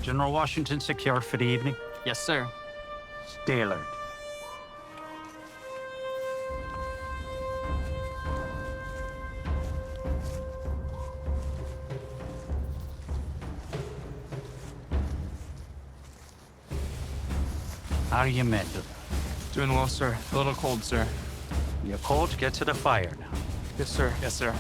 General Washington secure for the evening? Yes, sir. Stay alert. How are you, Medved? Doing well, sir. A little cold, sir. You're cold? Get to the fire now. Yes, sir. Yes, sir.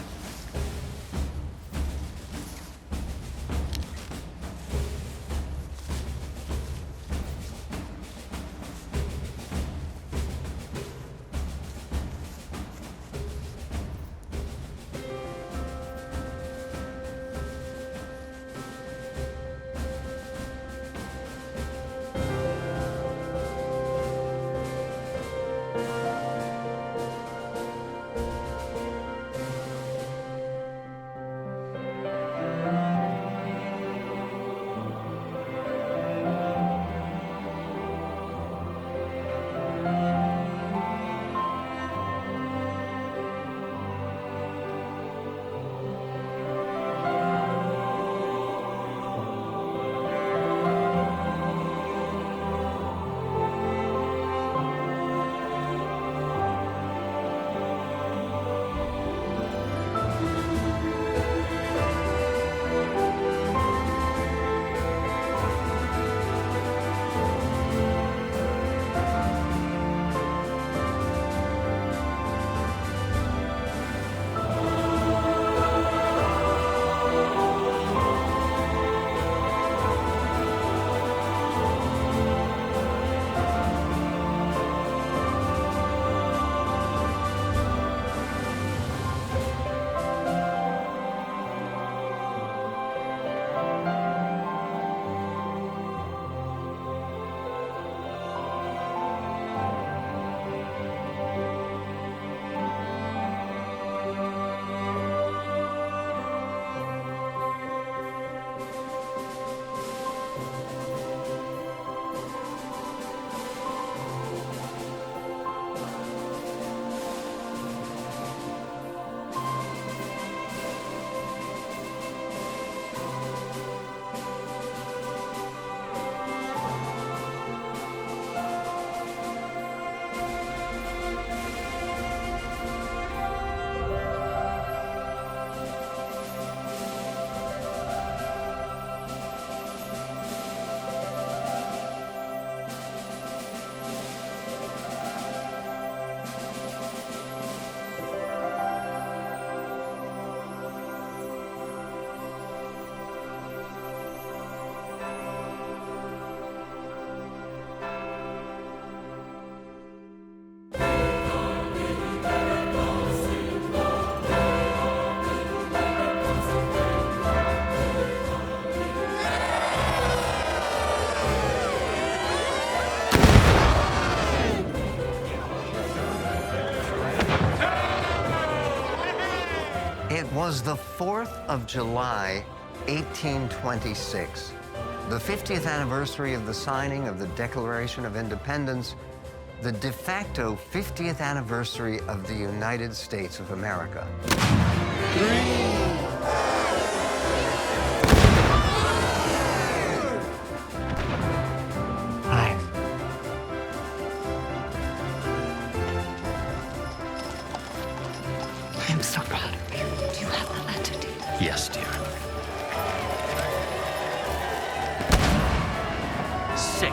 It was the 4th of July, 1826, the 50th anniversary of the signing of the Declaration of Independence, the de facto 50th anniversary of the United States of America. 5. I'm so proud of you. Do you have the letter, dear? Yes, dear. 6.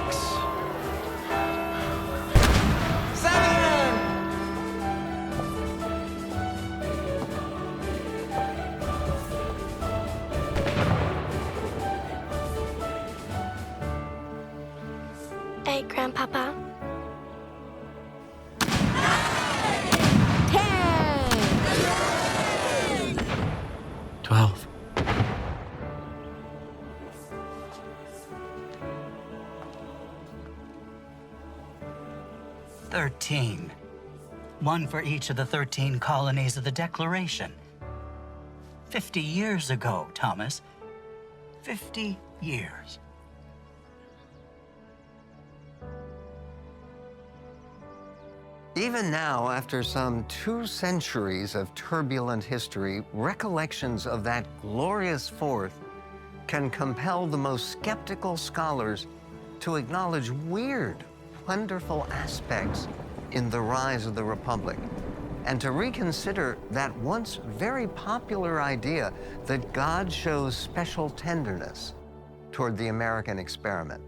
8, Grandpapa. 12. 13. One for each of the 13 colonies of the Declaration. 50 years ago, Thomas. 50 years. Even now, after some 2 centuries of turbulent history, recollections of that glorious 4th can compel the most skeptical scholars to acknowledge weird, wonderful aspects in the rise of the Republic, and to reconsider that once very popular idea that God shows special tenderness toward the American experiment.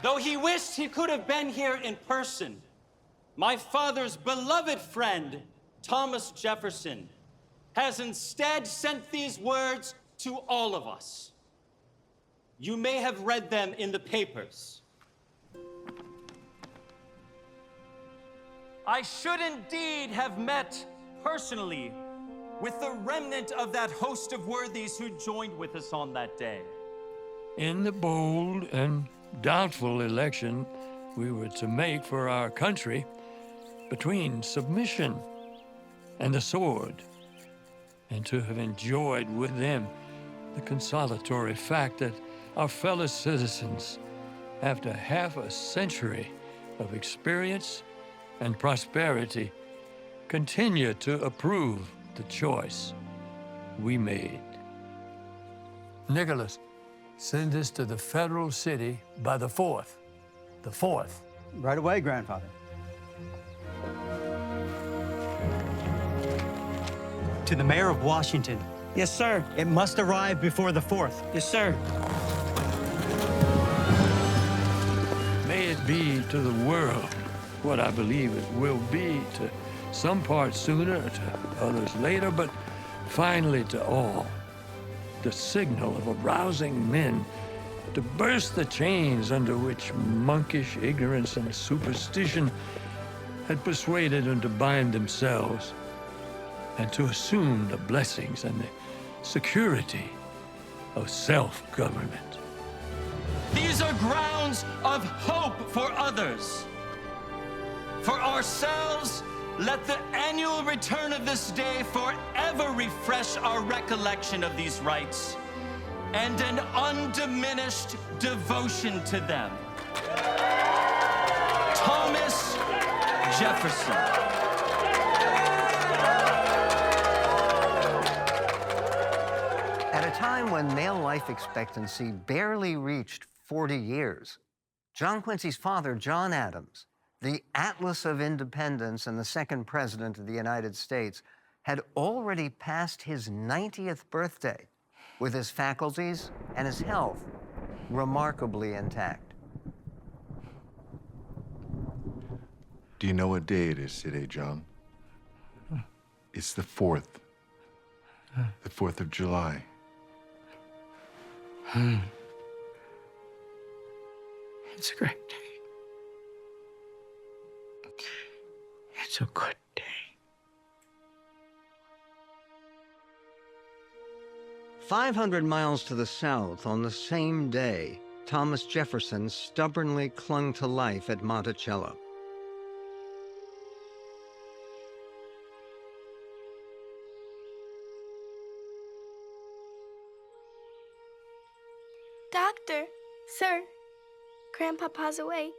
Though he wished he could have been here in person, my father's beloved friend, Thomas Jefferson, has instead sent these words to all of us. You may have read them in the papers. I should indeed have met personally with the remnant of that host of worthies who joined with us on that day. In the bold and doubtful election we were to make for our country between submission and the sword, and to have enjoyed with them the consolatory fact that our fellow citizens, after half a century of experience and prosperity, continue to approve the choice we made. Nicholas, send this to the federal city by the 4th. The 4th. Right away, grandfather. To the mayor of Washington. Yes, sir. It must arrive before the 4th. Yes, sir. May it be to the world what I believe it will be to some parts sooner, to others later, but finally to all, the signal of arousing men to burst the chains under which monkish ignorance and superstition had persuaded them to bind themselves, and to assume the blessings and the security of self-government. These are grounds of hope for others. For ourselves, let the annual return of this day forever refresh our recollection of these rites and an undiminished devotion to them. Thomas Jefferson. At a time when male life expectancy barely reached 40 years, John Quincy's father, John Adams, the Atlas of Independence and the second president of the United States, had already passed his 90th birthday with his faculties and his health remarkably intact. Do you know what day it is today, John? It's the 4th. The 4th of July. It's a great day. It's a good day. 500 miles to the south, on the same day, Thomas Jefferson stubbornly clung to life at Monticello. Doctor, sir, Grandpapa's awake.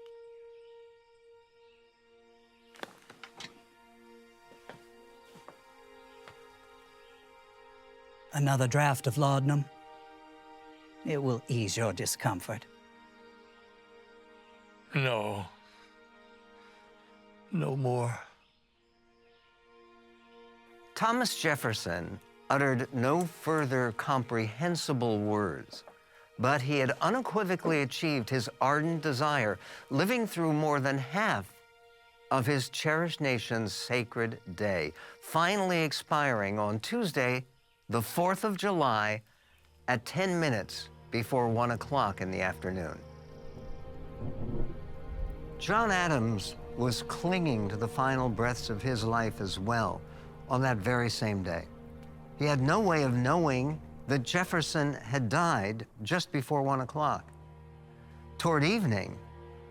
Another draft of laudanum. It will ease your discomfort. No. No more. Thomas Jefferson uttered no further comprehensible words, but he had unequivocally achieved his ardent desire, living through more than half of his cherished nation's sacred day, finally expiring on Tuesday, the 4th of July, at 10 minutes before 1 o'clock in the afternoon. John Adams was clinging to the final breaths of his life as well on that very same day. He had no way of knowing that Jefferson had died just before 1 o'clock. Toward evening,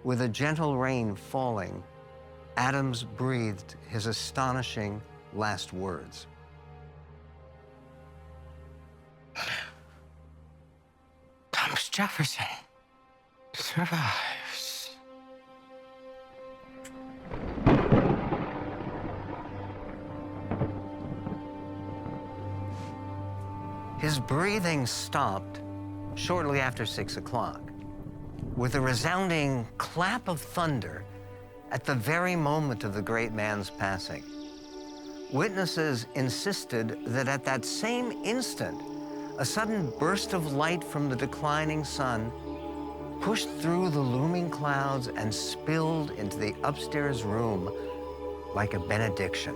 with a gentle rain falling, Adams breathed his astonishing last words. Thomas Jefferson survives. His breathing stopped shortly after 6 o'clock, with a resounding clap of thunder at the very moment of the great man's passing. Witnesses insisted that at that same instant, a sudden burst of light from the declining sun pushed through the looming clouds and spilled into the upstairs room like a benediction.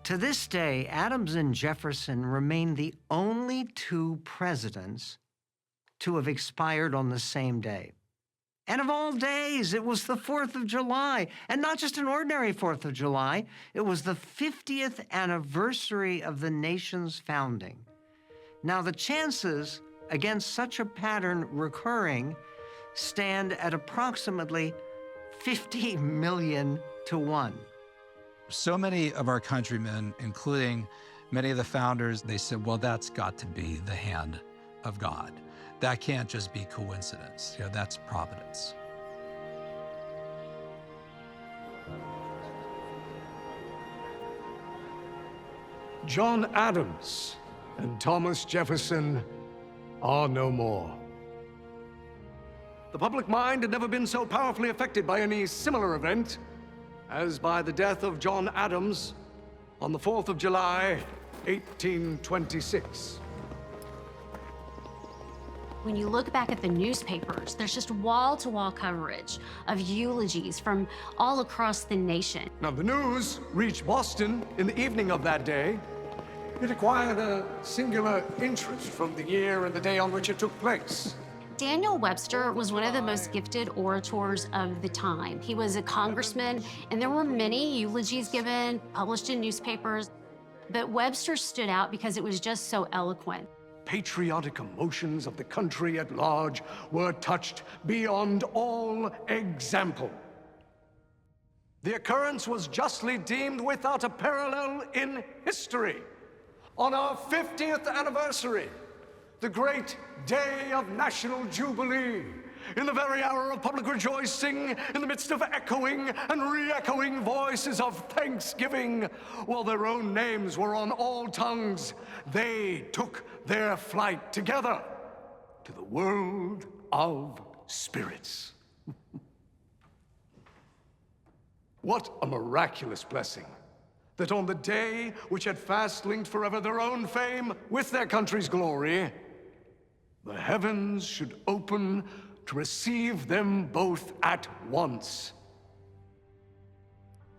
To this day, Adams and Jefferson remain the only two presidents to have expired on the same day. And of all days, it was the 4th of July, and not just an ordinary 4th of July, it was the 50th anniversary of the nation's founding. Now, the chances against such a pattern recurring stand at approximately 50 million to 1. So many of our countrymen, including many of the founders, they said, well, that's got to be the hand of God. That can't just be coincidence. You know, that's providence. John Adams and Thomas Jefferson are no more. The public mind had never been so powerfully affected by any similar event as by the death of John Adams on the 4th of July, 1826. When you look back at the newspapers, there's just wall-to-wall coverage of eulogies from all across the nation. Now, the news reached Boston in the evening of that day. It acquired a singular interest from the year and the day on which it took place. Daniel Webster was one of the most gifted orators of the time. He was a congressman, and there were many eulogies given, published in newspapers, but Webster stood out because it was just so eloquent. Patriotic emotions of the country at large were touched beyond all example. The occurrence was justly deemed without a parallel in history. On our 50th anniversary, the great day of national jubilee, in the very hour of public rejoicing, in the midst of echoing and re-echoing voices of thanksgiving, while their own names were on all tongues, they took their flight together to the world of spirits. What a miraculous blessing that on the day which had fast linked forever their own fame with their country's glory, the heavens should open to receive them both at once.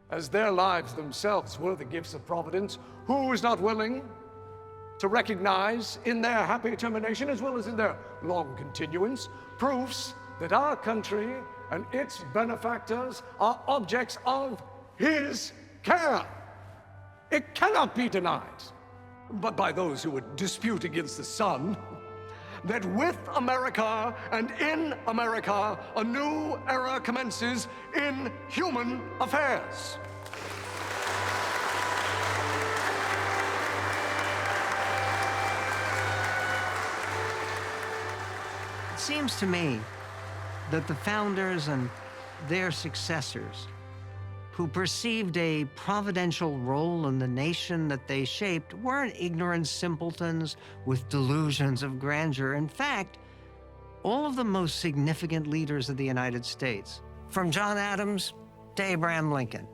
As their lives themselves were the gifts of Providence, who is not willing to recognize in their happy termination, as well as in their long continuance, proofs that our country and its benefactors are objects of his care? It cannot be denied, but by those who would dispute against the sun, that with America and in America, a new era commences in human affairs. It seems to me that the founders and their successors, who perceived a providential role in the nation that they shaped, weren't ignorant simpletons with delusions of grandeur. In fact, all of the most significant leaders of the United States, from John Adams to Abraham Lincoln,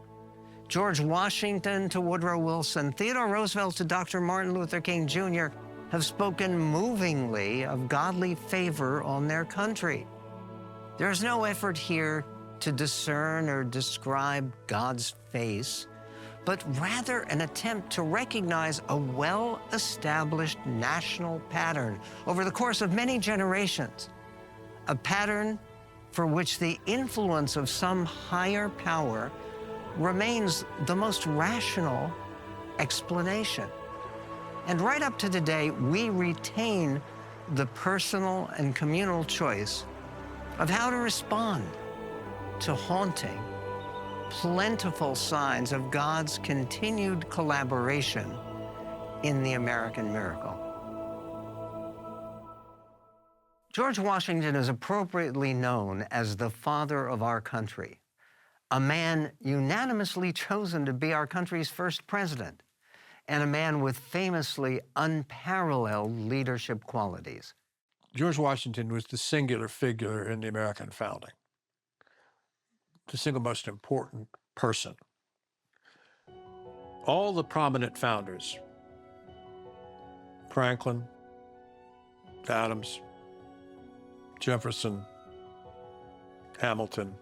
George Washington to Woodrow Wilson, Theodore Roosevelt to Dr. Martin Luther King Jr., have spoken movingly of godly favor on their country. There's no effort here to discern or describe God's face, but rather an attempt to recognize a well-established national pattern over the course of many generations, a pattern for which the influence of some higher power remains the most rational explanation. And right up to today, we retain the personal and communal choice of how to respond to haunting, plentiful signs of God's continued collaboration in the American miracle. George Washington is appropriately known as the father of our country, a man unanimously chosen to be our country's first president, and a man with famously unparalleled leadership qualities. George Washington was the singular figure in the American founding, the single most important person. All the prominent founders, Franklin, Adams, Jefferson, Hamilton,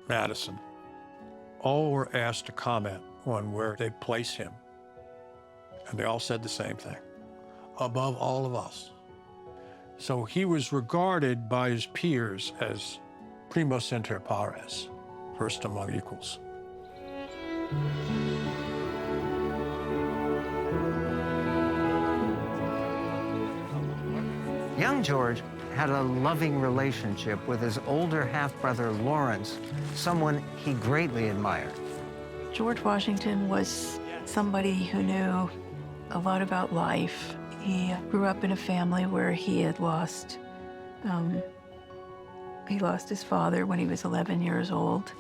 Madison, all were asked to comment on where they place him. And they all said the same thing: above all of us. So he was regarded by his peers as primus inter pares, first among equals. Young George had a loving relationship with his older half-brother Lawrence, someone he greatly admired. George Washington was somebody who knew a lot about life. He grew up in a family where he had lost his father when he was 11 years old.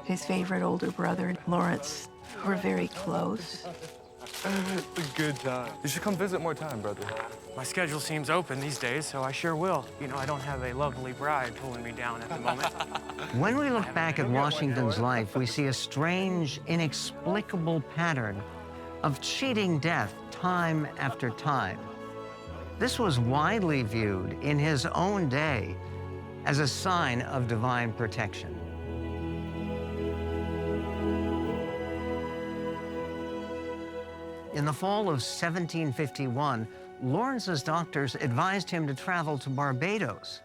His favorite older brother, Lawrence, were very close. It's a good time. You should come visit more time, brother. My schedule seems open these days, so I sure will. You know, I don't have a lovely bride pulling me down at the moment. When we look back at Washington's life, we see a strange, inexplicable pattern of cheating death time after time. This was widely viewed in his own day as a sign of divine protection. In the fall of 1751, Lawrence's doctors advised him to travel to Barbados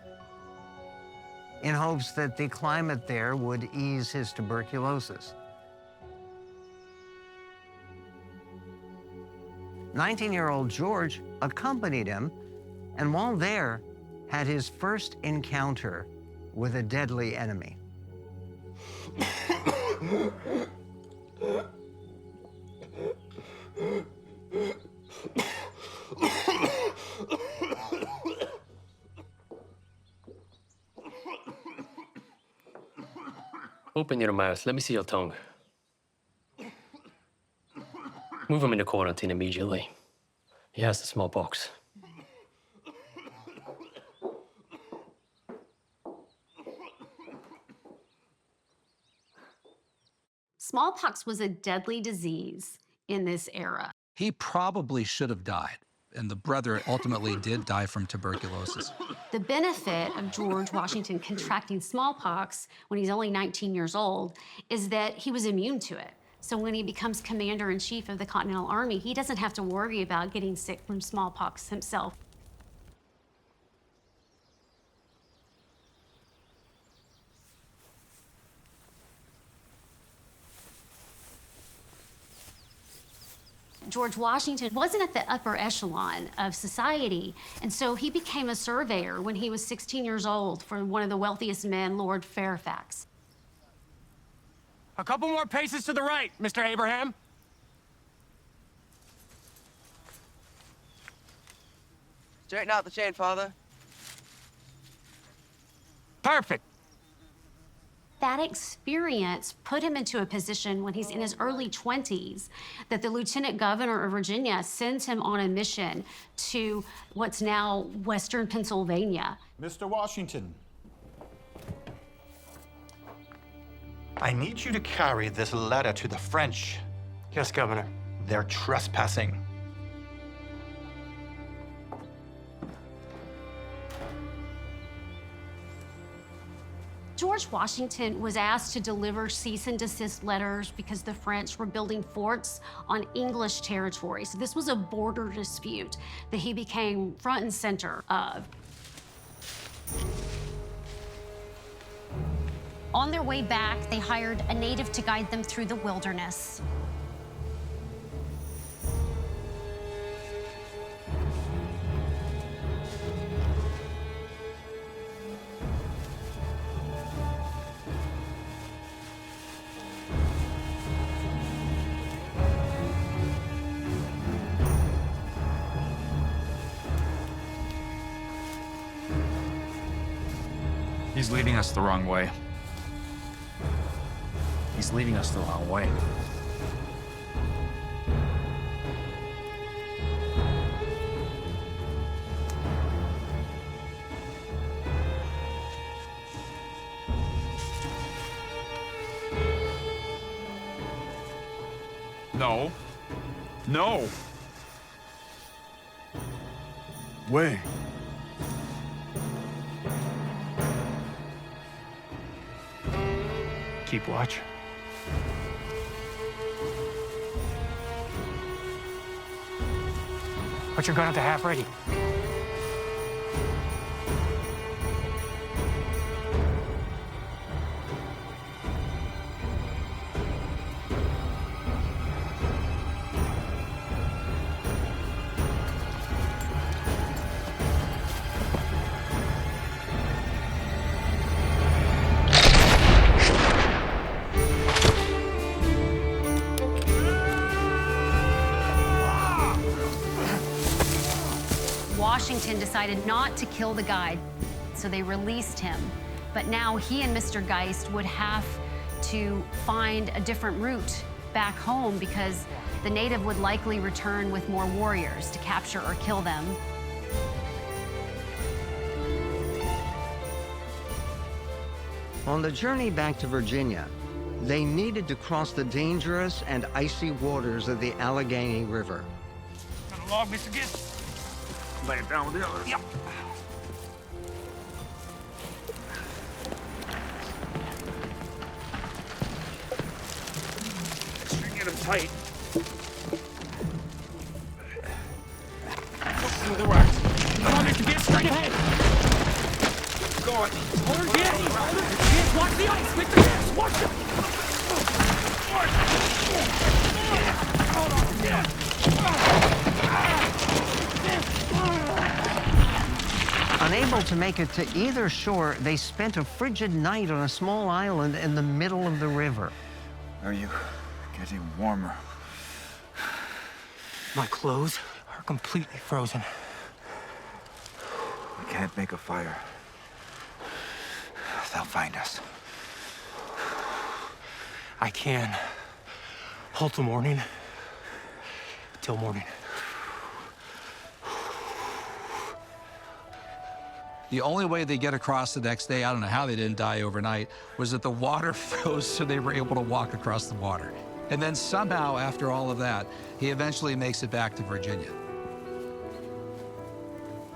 in hopes that the climate there would ease his tuberculosis. 19-year-old George accompanied him, and while there, had his first encounter with a deadly enemy. Open your mouth. Let me see your tongue. Move him into quarantine immediately. He has the smallpox. Smallpox was a deadly disease in this era. He probably should have died, and the brother ultimately did die from tuberculosis. The benefit of George Washington contracting smallpox when he's only 19 years old is that he was immune to it. So when he becomes commander-in-chief of the Continental Army, he doesn't have to worry about getting sick from smallpox himself. George Washington wasn't at the upper echelon of society, and so he became a surveyor when he was 16 years old for one of the wealthiest men, Lord Fairfax. A couple more paces to the right, Mr. Abraham. Straighten out the chain, Father. Perfect. That experience put him into a position when he's in his early 20s that the Lieutenant Governor of Virginia sends him on a mission to what's now Western Pennsylvania. Mr. Washington, I need you to carry this letter to the French. Yes, Governor. They're trespassing. George Washington was asked to deliver cease and desist letters because the French were building forts on English territory. So this was a border dispute that he became front and center of. On their way back, they hired a native to guide them through the wilderness. He's leading us the wrong way. He's leading us the wrong way. No. No! Way. Keep watch. Put your gun at the half ready. Washington decided not to kill the guide, so they released him. But now he and Mr. Geist would have to find a different route back home because the native would likely return with more warriors to capture or kill them. On the journey back to Virginia, they needed to cross the dangerous and icy waters of the Allegheny River. Got a log, Mr. Gibbs? Lay it down with the others. Yep. String it tight. Through the rocks. Come on, Mr. Gibbs, straight ahead. Go on. Hold her, Gibbs. Watch the ice, Mr. Gibbs. Watch it. Hold on. Yeah. Unable to make it to either shore, they spent a frigid night on a small island in the middle of the river. Are you getting warmer? My clothes are completely frozen. We can't make a fire. They'll find us. I can hold till morning. Till morning. The only way they get across the next day, I don't know how they didn't die overnight, was that the water froze so they were able to walk across the water. And then somehow, after all of that, he eventually makes it back to Virginia.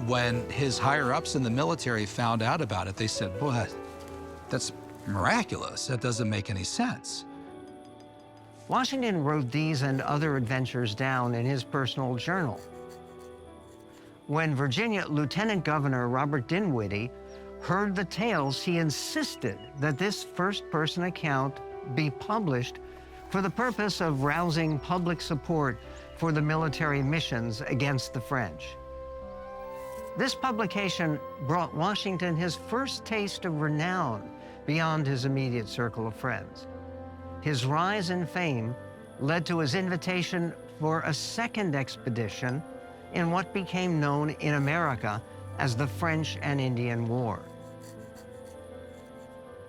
When his higher-ups in the military found out about it, they said, "Boy, that's miraculous. That doesn't make any sense." Washington wrote these and other adventures down in his personal journal. When Virginia Lieutenant Governor Robert Dinwiddie heard the tales, he insisted that this first-person account be published for the purpose of rousing public support for the military missions against the French. This publication brought Washington his first taste of renown beyond his immediate circle of friends. His rise in fame led to his invitation for a second expedition in what became known in America as the French and Indian War.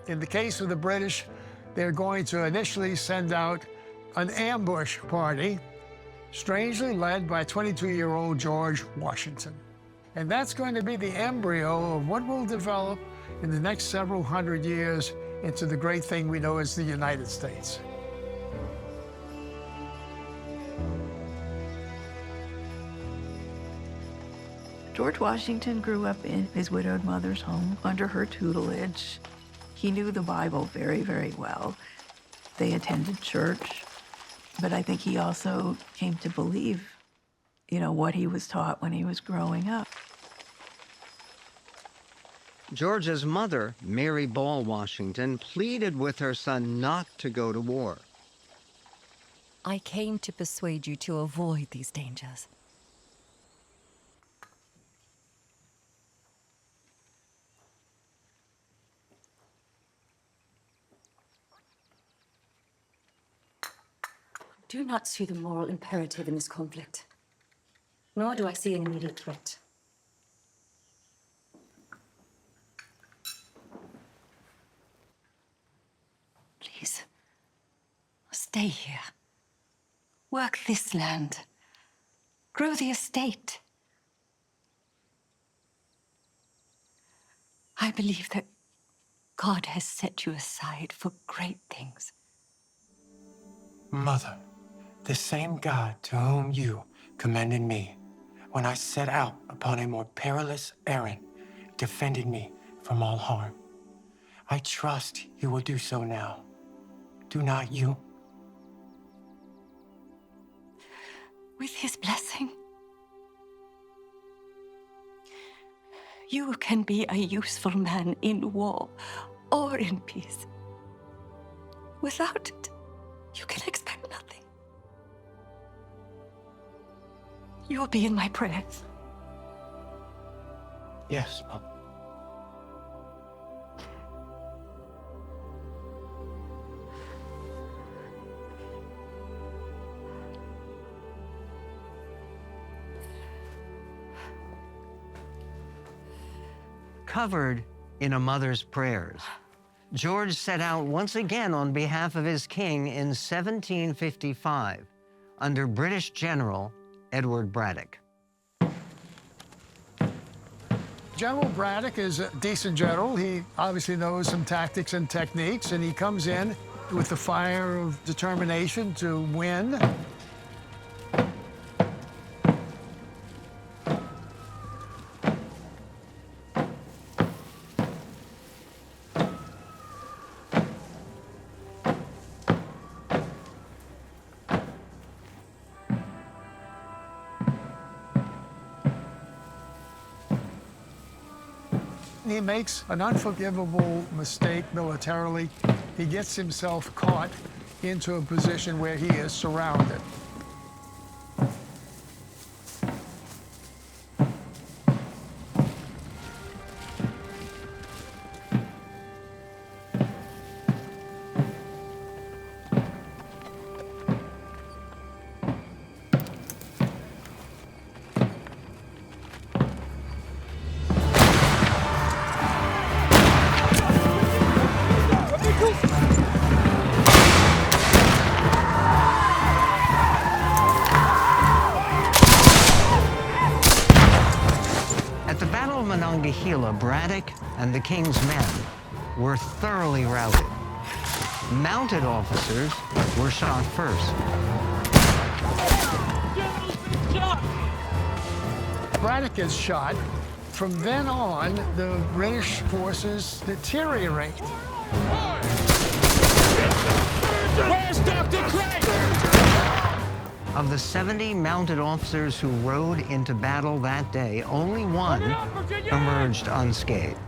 In the case of the British, they're going to initially send out an ambush party, strangely led by 22-year-old George Washington. And that's going to be the embryo of what will develop in the next several hundred years into the great thing we know as the United States. George Washington grew up in his widowed mother's home under her tutelage. He knew the Bible very, very well. They attended church, but I think he also came to believe, what he was taught when he was growing up. George's mother, Mary Ball Washington, pleaded with her son not to go to war. I came to persuade you to avoid these dangers. I do not see the moral imperative in this conflict, nor do I see an immediate threat. stay here. Work this land. Grow the estate. I believe that God has set you aside for great things. Mother, the same God to whom you commended me when I set out upon a more perilous errand defended me from all harm. I trust he will do so now. Do not you? With his blessing, you can be a useful man in war or in peace. Without it, you can expect nothing. You will be in my prayers. Yes, Mom. Covered in a mother's prayers, George set out once again on behalf of his king in 1755 under British General Edward Braddock. General Braddock is a decent general. He obviously knows some tactics and techniques, and he comes in with the fire of determination to win. He makes an unforgivable mistake militarily. He gets himself caught into a position where he is surrounded. Braddock and the king's men were thoroughly routed. Mounted officers were shot first. Braddock is shot. From then on, the British forces deteriorate. Where's Dr. Craig? Of the 70 mounted officers who rode into battle that day, only one emerged unscathed.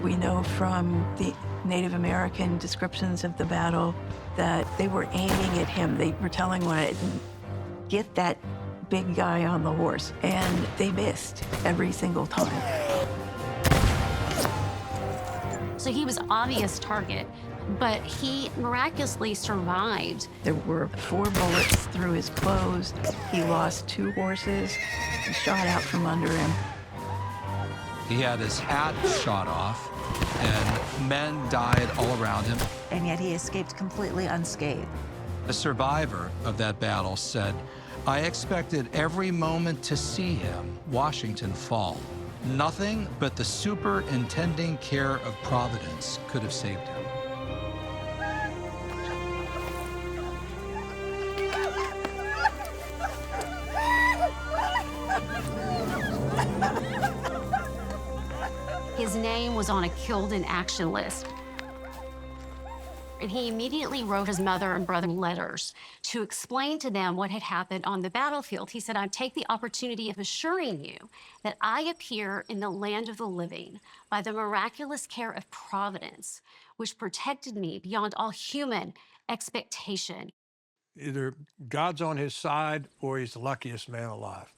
We know from the Native American descriptions of the battle that they were aiming at him. They were telling one another, get that big guy on the horse, and they missed every single time. So he was an obvious target, but he miraculously survived. There were 4 bullets through his clothes. He lost 2 horses, shot out from under him. He had his hat shot off, and men died all around him. And yet he escaped completely unscathed. A survivor of that battle said, I expected every moment to see him, Washington, fall. Nothing but the superintending care of Providence could have saved him. His name was on a killed in action list. And he immediately wrote his mother and brother letters to explain to them what had happened on the battlefield. He said, I take the opportunity of assuring you that I appear in the land of the living by the miraculous care of Providence, which protected me beyond all human expectation. Either God's on his side or he's the luckiest man alive.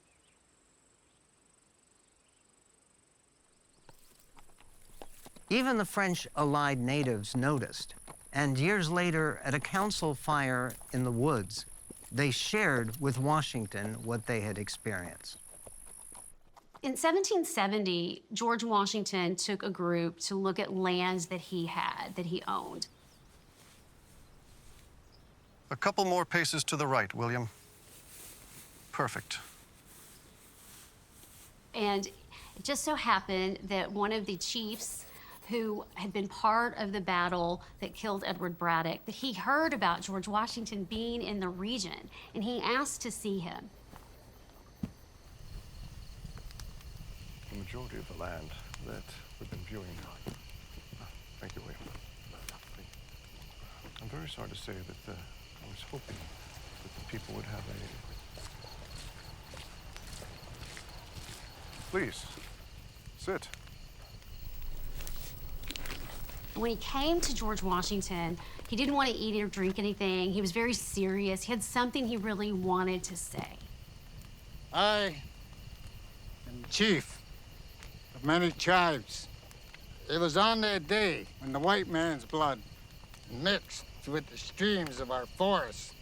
Even the French allied natives noticed, and years later, at a council fire in the woods, they shared with Washington what they had experienced. In 1770, George Washington took a group to look at lands that he owned. A couple more paces to the right, William. Perfect. And it just so happened that one of the chiefs who had been part of the battle that killed Edward Braddock, that he heard about George Washington being in the region, and he asked to see him. The majority of the land that we've been viewing. Thank you, William. Thank you. I'm very sorry to say that I was hoping that the people would have a... Please, sit. When he came to George Washington, he didn't want to eat or drink anything. He was very serious. He had something he really wanted to say. I am chief of many tribes. It was on that day when the white man's blood mixed with the streams of our forests.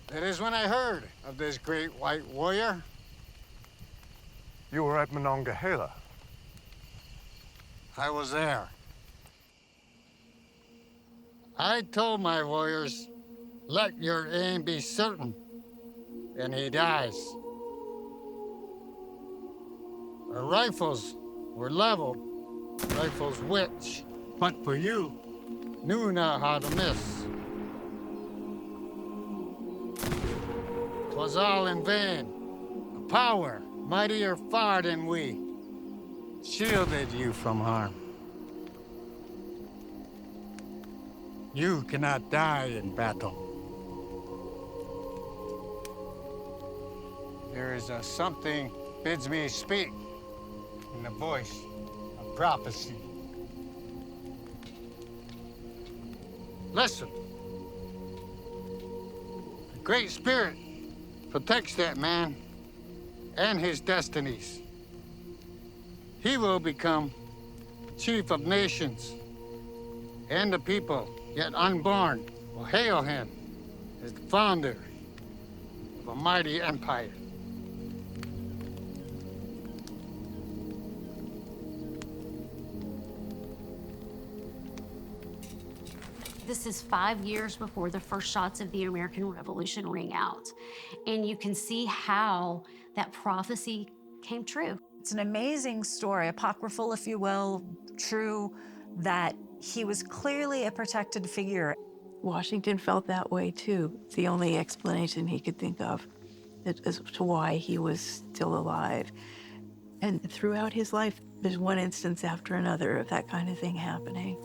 That is when I heard of this great white warrior. You were at Monongahela. I was there. I told my warriors, let your aim be certain, and he dies. Our rifles were leveled, rifles which, but for you, knew not how to miss. 'Twas all in vain. A power mightier far than we shielded you from harm. You cannot die in battle. There is a something bids me speak in the voice of prophecy. Listen. The Great Spirit protects that man and his destinies. He will become chief of nations, and the people yet unborn will hail him as the founder of a mighty empire. This is 5 years before the first shots of the American Revolution ring out. And you can see how that prophecy came true. It's an amazing story, apocryphal, if you will, true, that he was clearly a protected figure. Washington felt that way too. It's the only explanation he could think of as to why he was still alive. And throughout his life, there's one instance after another of that kind of thing happening.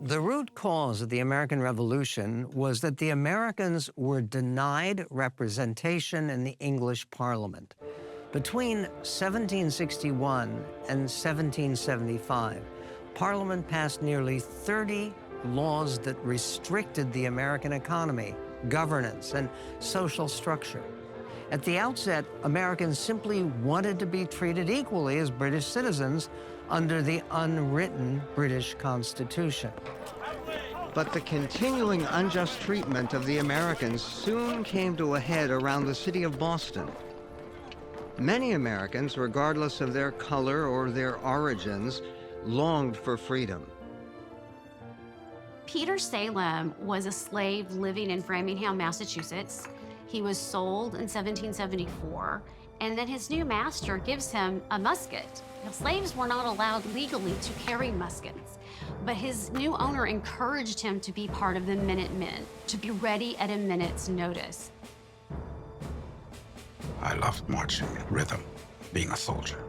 The root cause of the American Revolution was that the Americans were denied representation in the English Parliament. Between 1761 and 1775, Parliament passed nearly 30 laws that restricted the American economy, governance, and social structure. At the outset, Americans simply wanted to be treated equally as British citizens under the unwritten British Constitution. But the continuing unjust treatment of the Americans soon came to a head around the city of Boston. Many Americans, regardless of their color or their origins, longed for freedom. Peter Salem was a slave living in Framingham, Massachusetts. He was sold in 1774, and then his new master gives him a musket. Now, slaves were not allowed legally to carry muskets, but his new owner encouraged him to be part of the Minutemen, to be ready at a minute's notice. I loved marching, rhythm, being a soldier.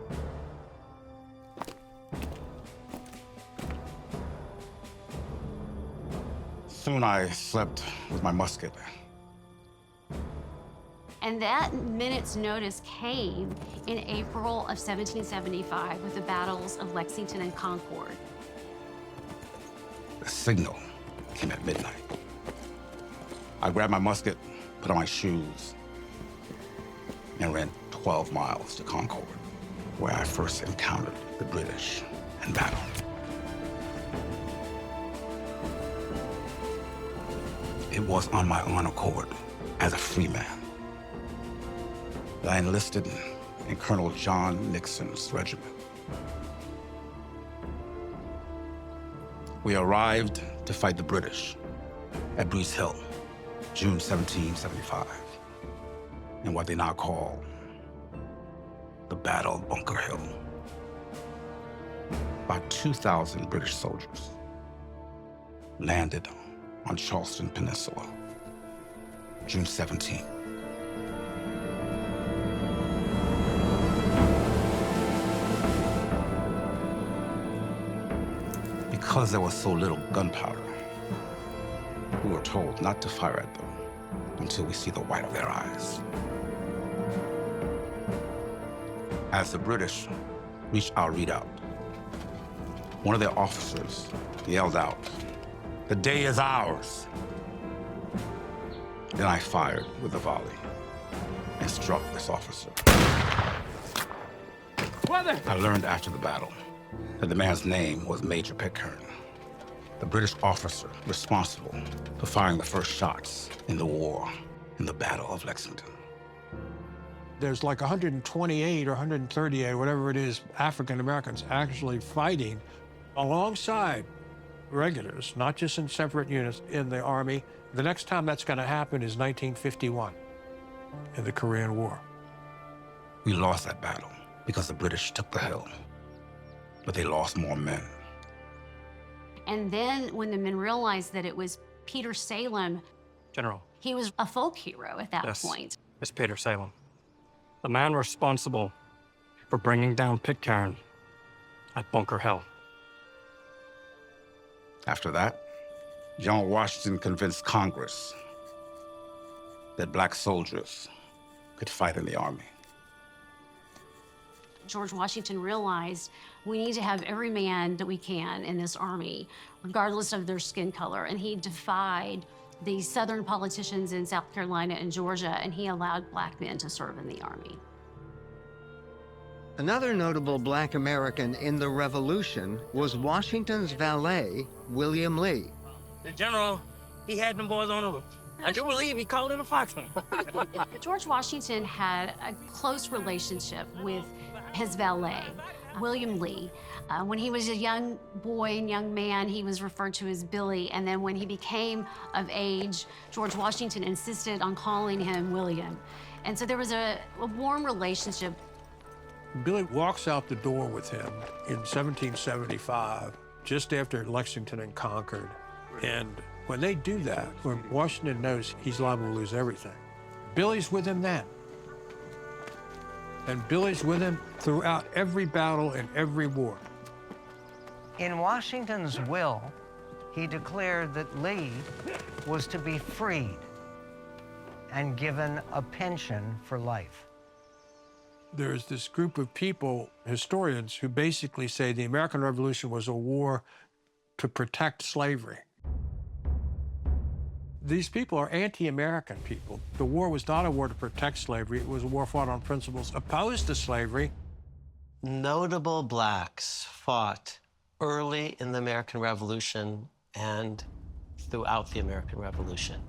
Soon I slept with my musket. And that minute's notice came in April of 1775 with the battles of Lexington and Concord. The signal came at midnight. I grabbed my musket, put on my shoes, and ran 12 miles to Concord, where I first encountered the British in battle. It was on my own accord, as a free man, that I enlisted in Colonel John Nixon's regiment. We arrived to fight the British at Breeze Hill, June 1775, in what they now call the Battle of Bunker Hill. About 2,000 British soldiers landed on Charleston Peninsula, June 17. Because there was so little gunpowder, we were told not to fire at them until we see the white of their eyes. As the British reached our redoubt, one of their officers yelled out, "The day is ours." Then I fired with a volley and struck this officer. Weather! I learned after the battle that the man's name was Major Pitcairn, the British officer responsible for firing the first shots in the war in the Battle of Lexington. There's like 128 or 138, whatever it is, African Americans actually fighting alongside regulars, not just in separate units in the Army. The next time that's going to happen is 1951 in the Korean War. We lost that battle because the British took the hill, but they lost more men. And then when the men realized that it was Peter Salem, General. he was a folk hero at that Yes. point. It's Peter Salem, the man responsible for bringing down Pitcairn at Bunker Hill. After that, John Washington convinced Congress that black soldiers could fight in the Army. George Washington realized we need to have every man that we can in this army, regardless of their skin color. And he defied the Southern politicians in South Carolina and Georgia, and he allowed black men to serve in the army. Another notable black American in the Revolution was Washington's valet, William Lee. The general, he had them boys on over. I do believe he called it a fox hunt. George Washington had a close relationship with his valet, William Lee. When he was a young boy and young man, he was referred to as Billy. And then when he became of age, George Washington insisted on calling him William. And so there was a warm relationship. Billy walks out the door with him in 1775, just after Lexington and Concord. And when they do that, when Washington knows he's liable to lose everything, Billy's with him then. And Billy's with him throughout every battle and every war. In Washington's will, he declared that Lee was to be freed and given a pension for life. There's this group of people, historians, who basically say the American Revolution was a war to protect slavery. These people are anti-American people. The war was not a war to protect slavery. It was a war fought on principles opposed to slavery. Notable blacks fought early in the American Revolution and throughout the American Revolution.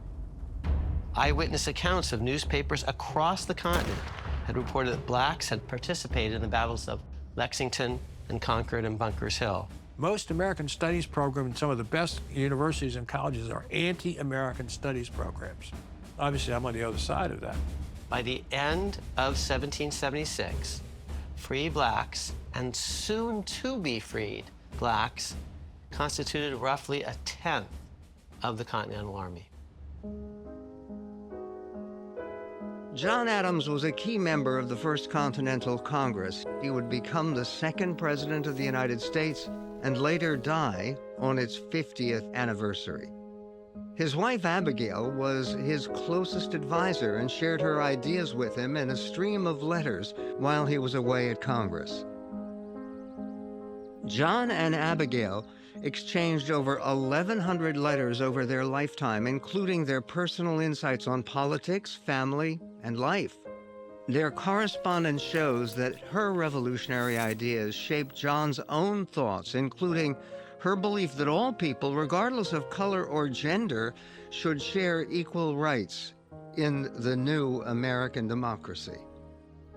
Eyewitness accounts of newspapers across the continent had reported that blacks had participated in the battles of Lexington and Concord and Bunker's Hill. Most American studies programs in some of the best universities and colleges are anti-American studies programs. Obviously, I'm on the other side of that. By the end of 1776, free blacks and soon-to-be freed blacks constituted roughly a tenth of the Continental Army. John Adams was a key member of the First Continental Congress. He would become the second president of the United States and later die on its 50th anniversary. His wife, Abigail, was his closest advisor and shared her ideas with him in a stream of letters while he was away at Congress. John and Abigail exchanged over 1,100 letters over their lifetime, including their personal insights on politics, family, and life. Their correspondence shows that her revolutionary ideas shaped John's own thoughts, including her belief that all people, regardless of color or gender, should share equal rights in the new American democracy.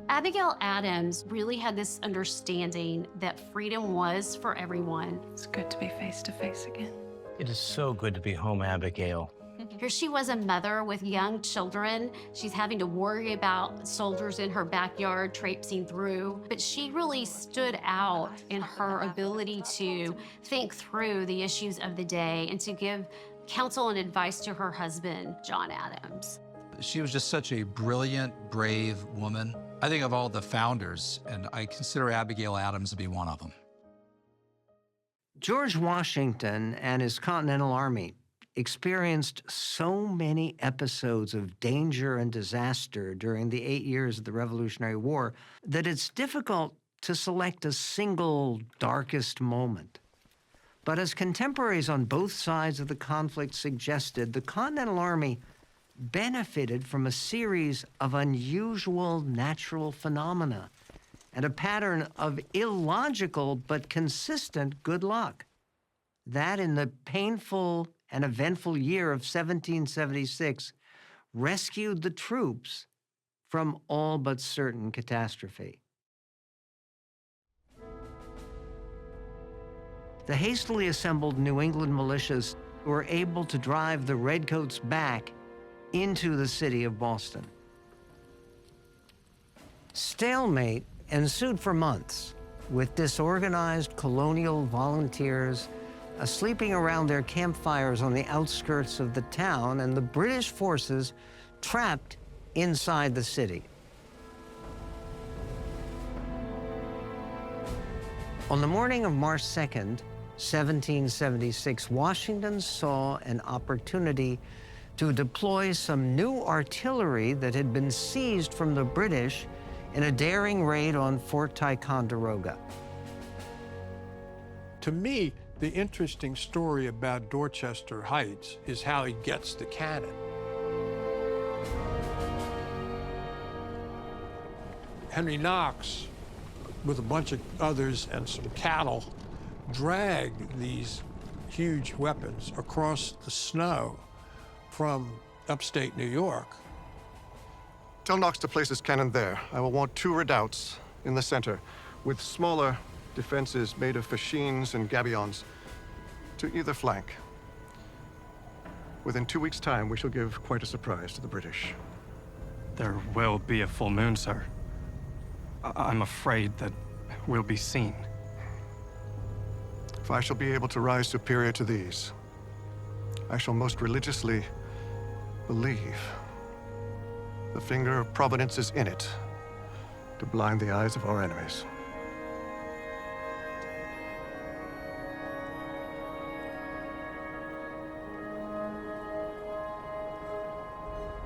Abigail Adams really had this understanding that freedom was for everyone. It's good to be face to face again. It is so good to be home, Abigail. Here she was, a mother with young children. She's having to worry about soldiers in her backyard traipsing through. But she really stood out in her ability to think through the issues of the day and to give counsel and advice to her husband, John Adams. She was just such a brilliant, brave woman. I think of all the founders, and I consider Abigail Adams to be one of them. George Washington and his Continental Army experienced so many episodes of danger and disaster during the 8 years of the Revolutionary War that it's difficult to select a single darkest moment. But as contemporaries on both sides of the conflict suggested, the Continental Army benefited from a series of unusual natural phenomena and a pattern of illogical but consistent good luck. That in the painful and eventful year of 1776 rescued the troops from all but certain catastrophe. The hastily assembled New England militias were able to drive the Redcoats back into the city of Boston. Stalemate ensued for months, with disorganized colonial volunteers sleeping around their campfires on the outskirts of the town and the British forces trapped inside the city. On the morning of March 2nd, 1776, Washington saw an opportunity to deploy some new artillery that had been seized from the British in a daring raid on Fort Ticonderoga. To me, the interesting story about Dorchester Heights is how he gets the cannon. Henry Knox, with a bunch of others and some cattle, dragged these huge weapons across the snow from upstate New York. Tell Knox to place his cannon there. I will want 2 redoubts in the center, with smaller defenses made of fascines and gabions to either flank. Within 2 weeks' time, we shall give quite a surprise to the British. There will be a full moon, sir. I'm afraid that we'll be seen. If I shall be able to rise superior to these, I shall most religiously believe the finger of Providence is in it to blind the eyes of our enemies.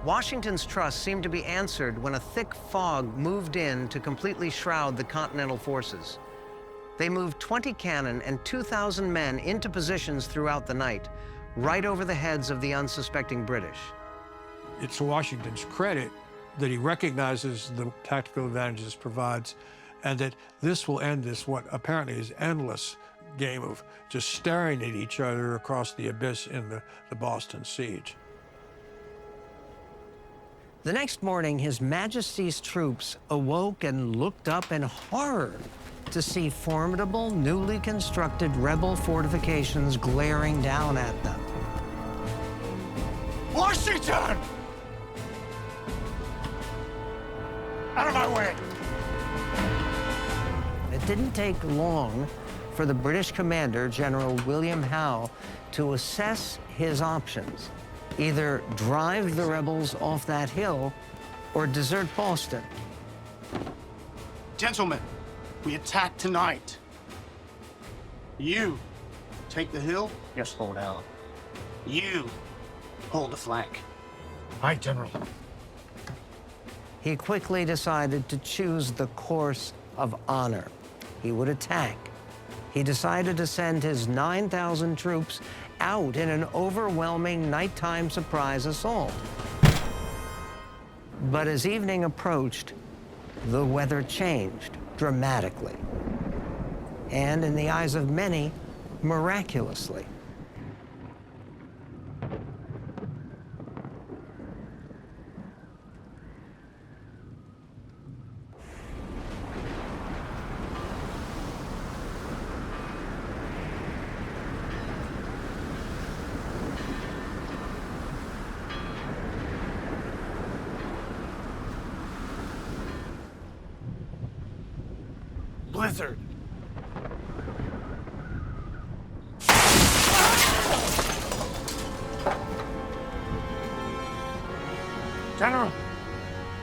Washington's trust seemed to be answered when a thick fog moved in to completely shroud the Continental forces. They moved 20 cannon and 2,000 men into positions throughout the night, right over the heads of the unsuspecting British. It's to Washington's credit that he recognizes the tactical advantages this provides, and that this will end this, what apparently is endless game of just staring at each other across the abyss in the Boston siege. The next morning, His Majesty's troops awoke and looked up in horror to see formidable, newly constructed rebel fortifications glaring down at them. Washington! Out of my way! It didn't take long for the British commander, General William Howe, to assess his options. Either drive the rebels off that hill or desert Boston. Gentlemen, we attack tonight. You take the hill. Yes, hold out. You hold the flank. Aye, General. He quickly decided to choose the course of honor. He would attack. He decided to send his 9,000 troops out in an overwhelming nighttime surprise assault. But as evening approached, the weather changed dramatically. And in the eyes of many, miraculously. blizzard. General,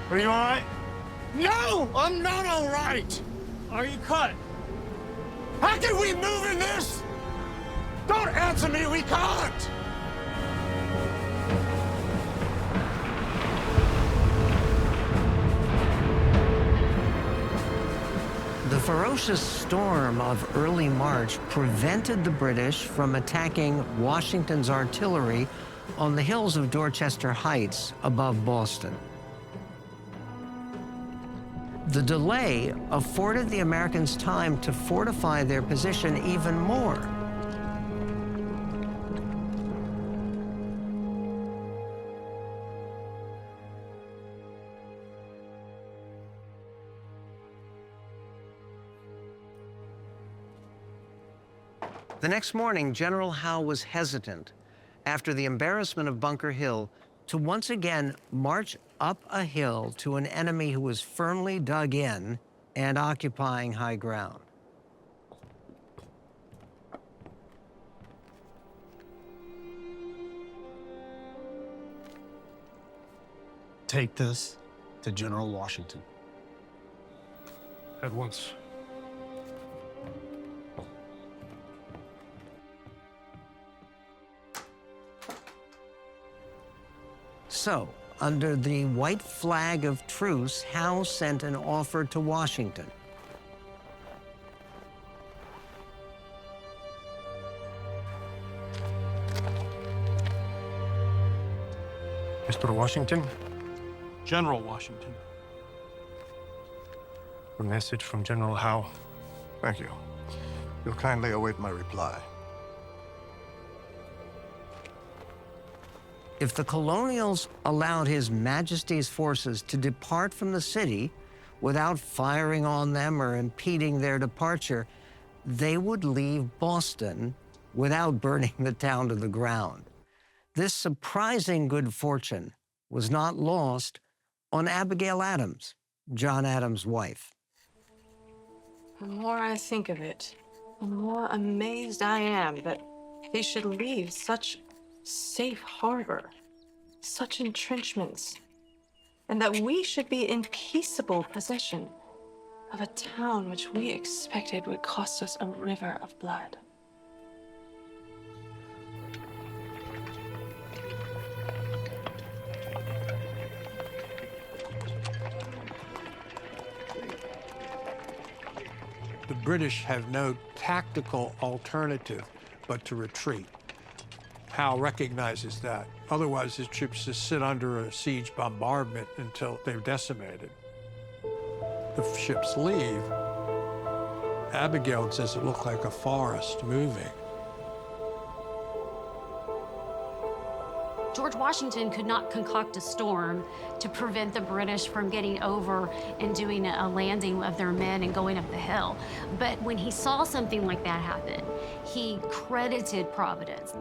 are you all right? No, I'm not all right. Are you cut? How can we move in this? Don't answer me, we can't. The ferocious storm of early March prevented the British from attacking Washington's artillery on the hills of Dorchester Heights above Boston. The delay afforded the Americans time to fortify their position even more. The next morning, General Howe was hesitant, after the embarrassment of Bunker Hill, to once again march up a hill to an enemy who was firmly dug in and occupying high ground. Take this to General Washington. At once. So, under the white flag of truce, Howe sent an offer to Washington. Mr. Washington? General Washington. A message from General Howe. Thank you. You'll kindly await my reply. If the colonials allowed His Majesty's forces to depart from the city without firing on them or impeding their departure, they would leave Boston without burning the town to the ground. This surprising good fortune was not lost on Abigail Adams, John Adams' wife. The more I think of it, the more amazed I am that they should leave such safe harbor, such entrenchments, and that we should be in peaceable possession of a town which we expected would cost us a river of blood. The British have no tactical alternative but to retreat. Howe recognizes that. Otherwise, his troops just sit under a siege bombardment until they're decimated. The ships leave. Abigail says it looked like a forest moving. George Washington could not concoct a storm to prevent the British from getting over and doing a landing of their men and going up the hill. But when he saw something like that happen, he credited Providence.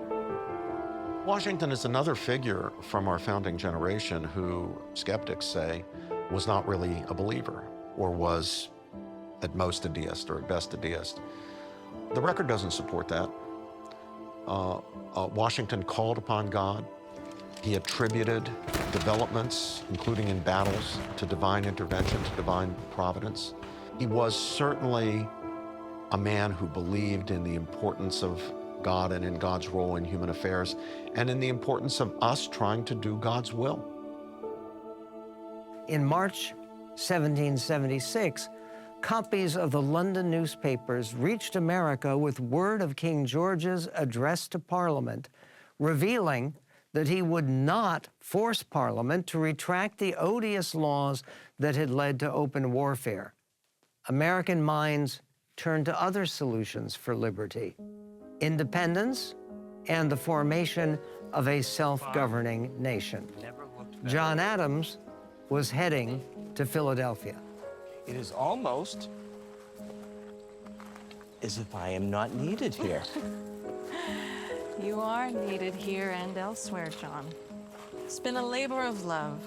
Washington is another figure from our founding generation who skeptics say was not really a believer, or was at most a deist, or at best a deist. The record doesn't support that. Washington called upon God. He attributed developments, including in battles, to divine intervention, to divine providence. He was certainly a man who believed in the importance of God and in God's role in human affairs, and in the importance of us trying to do God's will. In March 1776, copies of the London newspapers reached America with word of King George's address to Parliament, revealing that he would not force Parliament to retract the odious laws that had led to open warfare. American minds turned to other solutions for liberty: independence and the formation of a self-governing nation. John Adams was heading to Philadelphia. It is almost as if I am not needed here. You are needed here and elsewhere, John. It's been a labor of love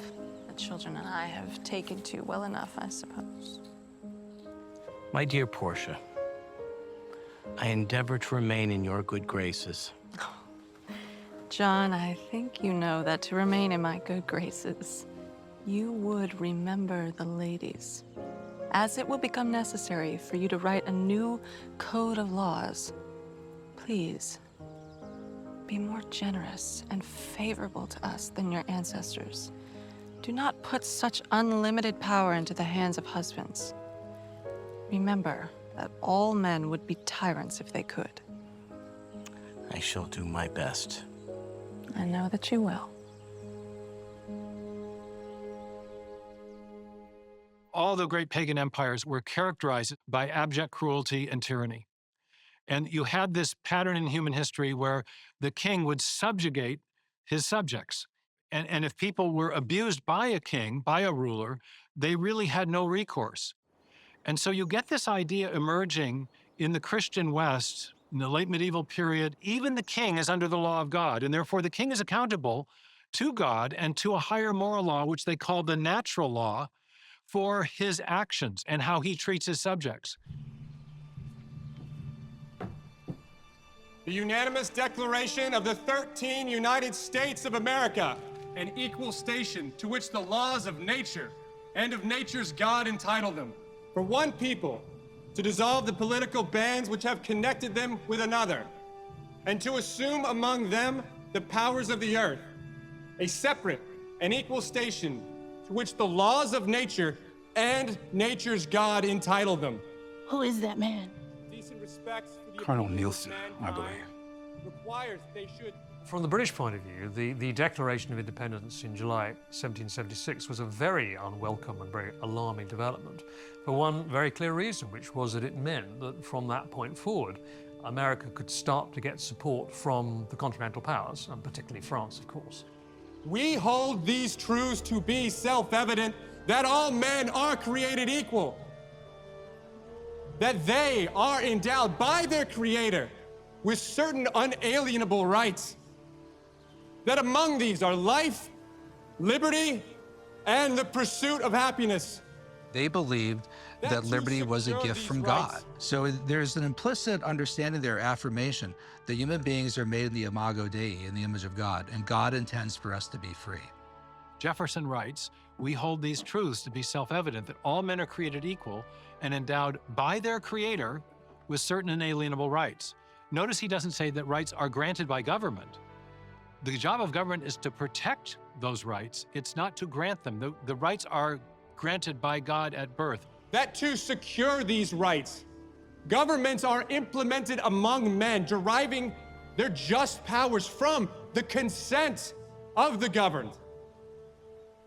that children and I have taken to well enough, I suppose. My dear Portia, I endeavor to remain in your good graces. John, I think you know that to remain in my good graces, you would remember the ladies, as it will become necessary for you to write a new code of laws. Please, be more generous and favorable to us than your ancestors. Do not put such unlimited power into the hands of husbands. Remember that all men would be tyrants if they could. I shall do my best. I know that you will. All the great pagan empires were characterized by abject cruelty and tyranny. And you had this pattern in human history where the king would subjugate his subjects. And if people were abused by a king, by a ruler, they really had no recourse. And so you get this idea emerging in the Christian West in the late medieval period. Even the king is under the law of God, and therefore the king is accountable to God and to a higher moral law, which they call the natural law, for his actions and how he treats his subjects. The unanimous declaration of the 13 United States of America, an equal station to which the laws of nature and of nature's God entitle them, for one people to dissolve the political bands which have connected them with another, and to assume among them the powers of the earth, a separate and equal station to which the laws of nature and nature's God entitle them. Who is that man? Decent respects for the Colonel opinions of Nielsen, I mankind believe. requires they should. From the British point of view, the Declaration of Independence in July 1776 was a very unwelcome and very alarming development for one very clear reason, which was that it meant that from that point forward, America could start to get support from the continental powers, and particularly France, of course. We hold these truths to be self-evident, that all men are created equal, that they are endowed by their Creator with certain unalienable rights, that among these are life, liberty, and the pursuit of happiness. They believed that liberty was a gift from God. So there's an implicit understanding there, affirmation, that human beings are made in the imago Dei, in the image of God, and God intends for us to be free. Jefferson writes, "We hold these truths to be self-evident, that all men are created equal and endowed by their Creator with certain inalienable rights." Notice he doesn't say that rights are granted by government. The job of government is to protect those rights. It's not to grant them. The rights are granted by God at birth. That to secure these rights, governments are implemented among men, deriving their just powers from the consent of the governed.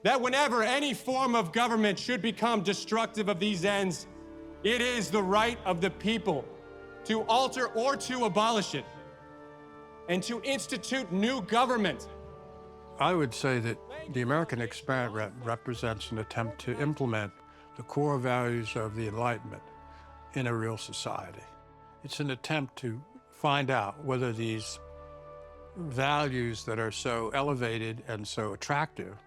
That whenever any form of government should become destructive of these ends, it is the right of the people to alter or to abolish it, and to institute new government. I would say that the American experiment represents an attempt to implement the core values of the Enlightenment in a real society. It's an attempt to find out whether these values that are so elevated and so attractive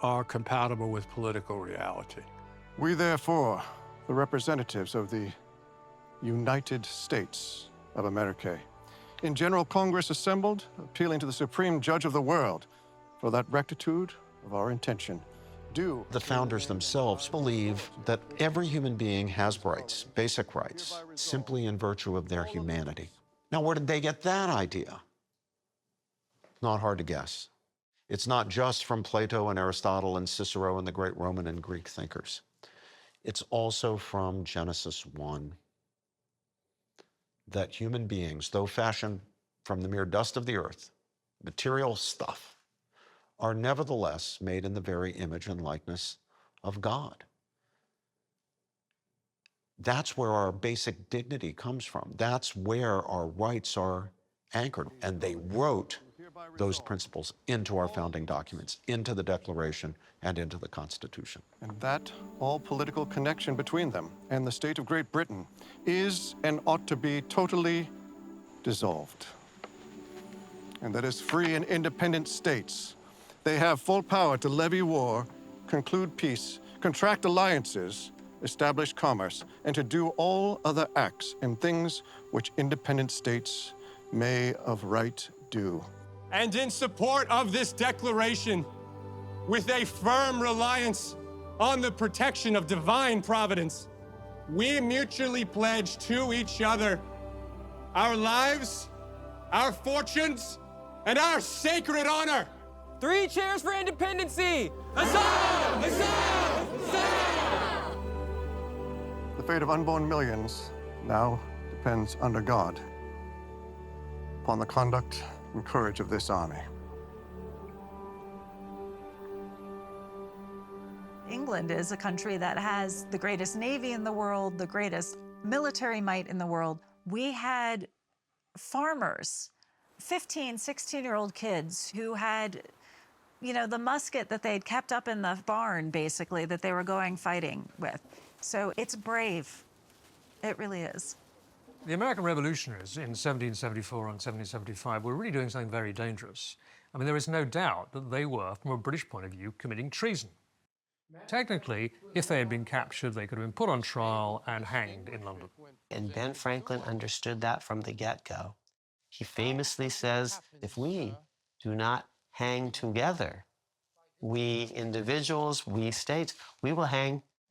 are compatible with political reality. We, therefore, the representatives of the United States of America, in General Congress assembled, appealing to the Supreme Judge of the world for that rectitude of our intention, do. The founders themselves believe that every human being has rights, basic rights, simply in virtue of their humanity. Now, where did they get that idea? Not hard to guess. It's not just from Plato and Aristotle and Cicero and the great Roman and Greek thinkers. It's also from Genesis 1. That human beings, though fashioned from the mere dust of the earth, material stuff, are nevertheless made in the very image and likeness of God. That's where our basic dignity comes from. That's where our rights are anchored. And they wrote those principles into our founding documents, into the Declaration, and into the Constitution. And that all political connection between them and the state of Great Britain is and ought to be totally dissolved. And that as free and independent states, they have full power to levy war, conclude peace, contract alliances, establish commerce, and to do all other acts and things which independent states may of right do. And in support of this declaration, with a firm reliance on the protection of divine providence, we mutually pledge to each other our lives, our fortunes, and our sacred honor. 3 cheers for independency! Huzzah! Huzzah! Huzzah! The fate of unborn millions now depends under God upon the conduct and courage of this army. England is a country that has the greatest navy in the world, the greatest military might in the world. We had farmers, 15, 16-year-old kids who had, the musket that they'd kept up in the barn, basically, that they were going fighting with. So it's brave. It really is. The American revolutionaries in 1774 and 1775 were really doing something very dangerous. I mean, there is no doubt that they were, from a British point of view, committing treason. Technically, if they had been captured, they could have been put on trial and hanged in London. And Ben Franklin understood that from the get-go. He famously says, if we do not hang together, we individuals, we states, we will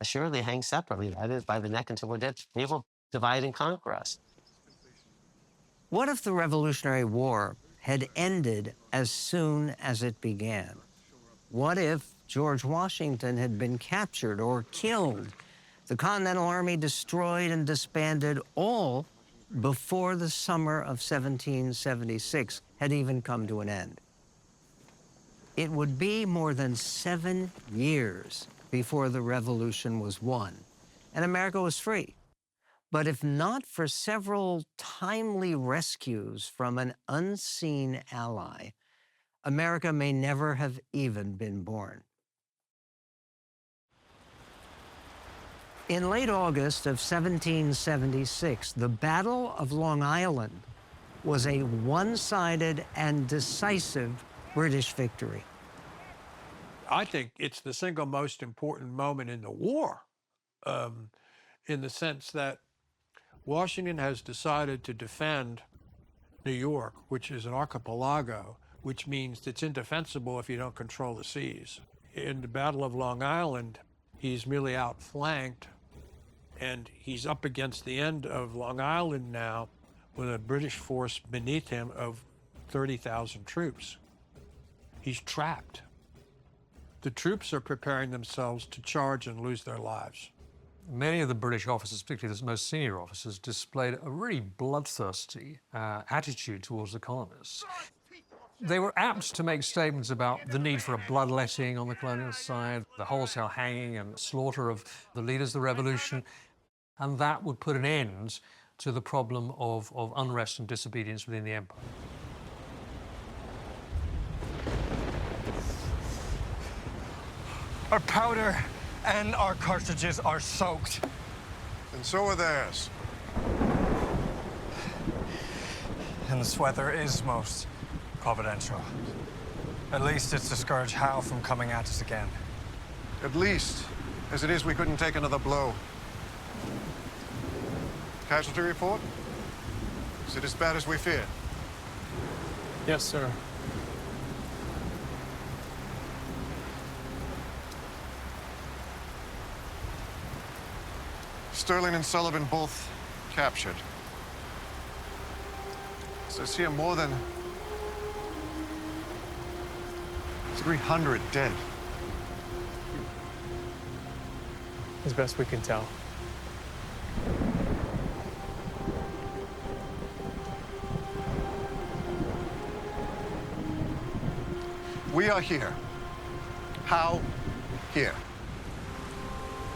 surely hang separately. That is, by the neck until we're dead. They will divide and conquer us. What if the Revolutionary War had ended as soon as it began? What if George Washington had been captured or killed, the Continental Army destroyed and disbanded, all before the summer of 1776 had even come to an end? It would be more than 7 years before the Revolution was won, and America was free. But if not for several timely rescues from an unseen ally, America may never have even been born. In late August of 1776, the Battle of Long Island was a one-sided and decisive British victory. I think it's the single most important moment in the war, in the sense that Washington has decided to defend New York, which is an archipelago, which means it's indefensible if you don't control the seas. In the Battle of Long Island, he's merely outflanked, and he's up against the end of Long Island now with a British force beneath him of 30,000 troops. He's trapped. The troops are preparing themselves to charge and lose their lives. Many of the British officers, particularly the most senior officers, displayed a really bloodthirsty attitude towards the colonists. They were apt to make statements about the need for a bloodletting on the colonial side, the wholesale hanging and slaughter of the leaders of the revolution, and that would put an end to the problem of unrest and disobedience within the empire. Our powder and our cartridges are soaked. And so are theirs. And this weather is most providential. At least it's discouraged Howe from coming at us again. At least, as it is, we couldn't take another blow. Casualty report? Is it as bad as we feared? Yes, sir. Sterling and Sullivan both captured. So it's here more than 300 dead. As best we can tell. We are here. How? Here.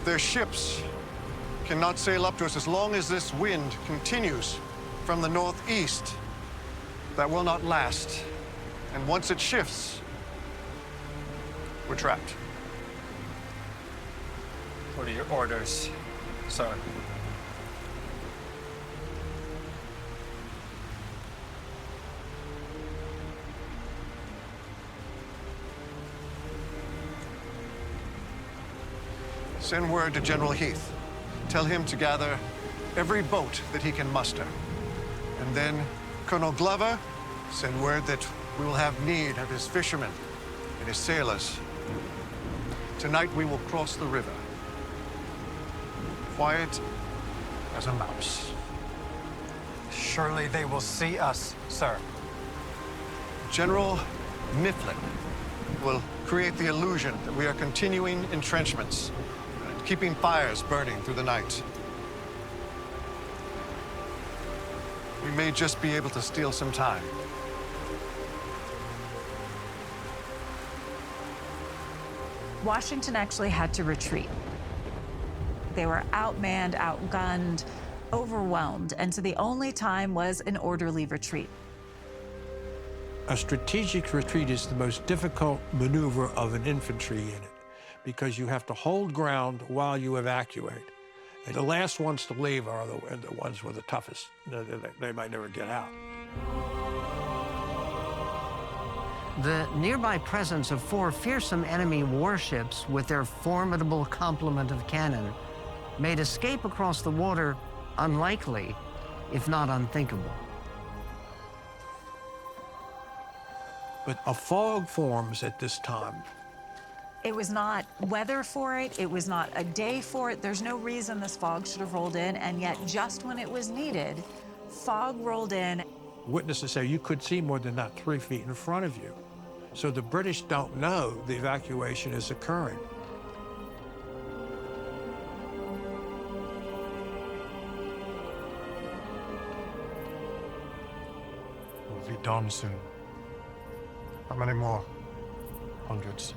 Their ships cannot sail up to us as long as this wind continues from the northeast. That will not last. And once it shifts, we're trapped. What are your orders, sir? Send word to General Heath. Tell him to gather every boat that he can muster. And then Colonel Glover send word that we will have need of his fishermen and his sailors. Tonight we will cross the river. Quiet as a mouse. Surely they will see us, sir. General Mifflin will create the illusion that we are continuing entrenchments and keeping fires burning through the night. We may just be able to steal some time. Washington actually had to retreat. They were outmanned, outgunned, overwhelmed, and so the only time was an orderly retreat. A strategic retreat is the most difficult maneuver of an infantry unit because you have to hold ground while you evacuate. And the last ones to leave are the ones with the toughest. They might never get out. The nearby presence of 4 fearsome enemy warships with their formidable complement of cannon made escape across the water unlikely, if not unthinkable. But a fog forms at this time. It was not weather for it. It was not a day for it. There's no reason this fog should have rolled in, and yet just when it was needed, fog rolled in. Witnesses say you could see more than that 3 feet in front of you. So the British don't know the evacuation is occurring. We'll be done soon. How many more? Hundreds.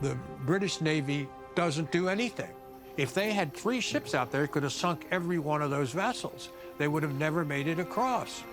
The British Navy doesn't do anything. If they had 3 ships out there, it could have sunk every one of those vessels. They would have never made it across.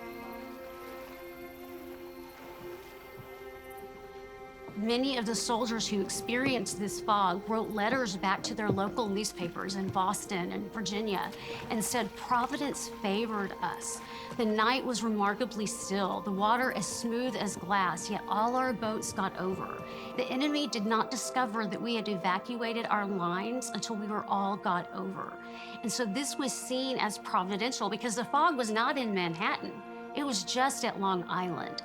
Many of the soldiers who experienced this fog wrote letters back to their local newspapers in Boston and Virginia and said Providence favored us. The night was remarkably still, the water as smooth as glass, yet all our boats got over. The enemy did not discover that we had evacuated our lines until we were all got over. And so this was seen as providential because the fog was not in Manhattan. It was just at Long Island.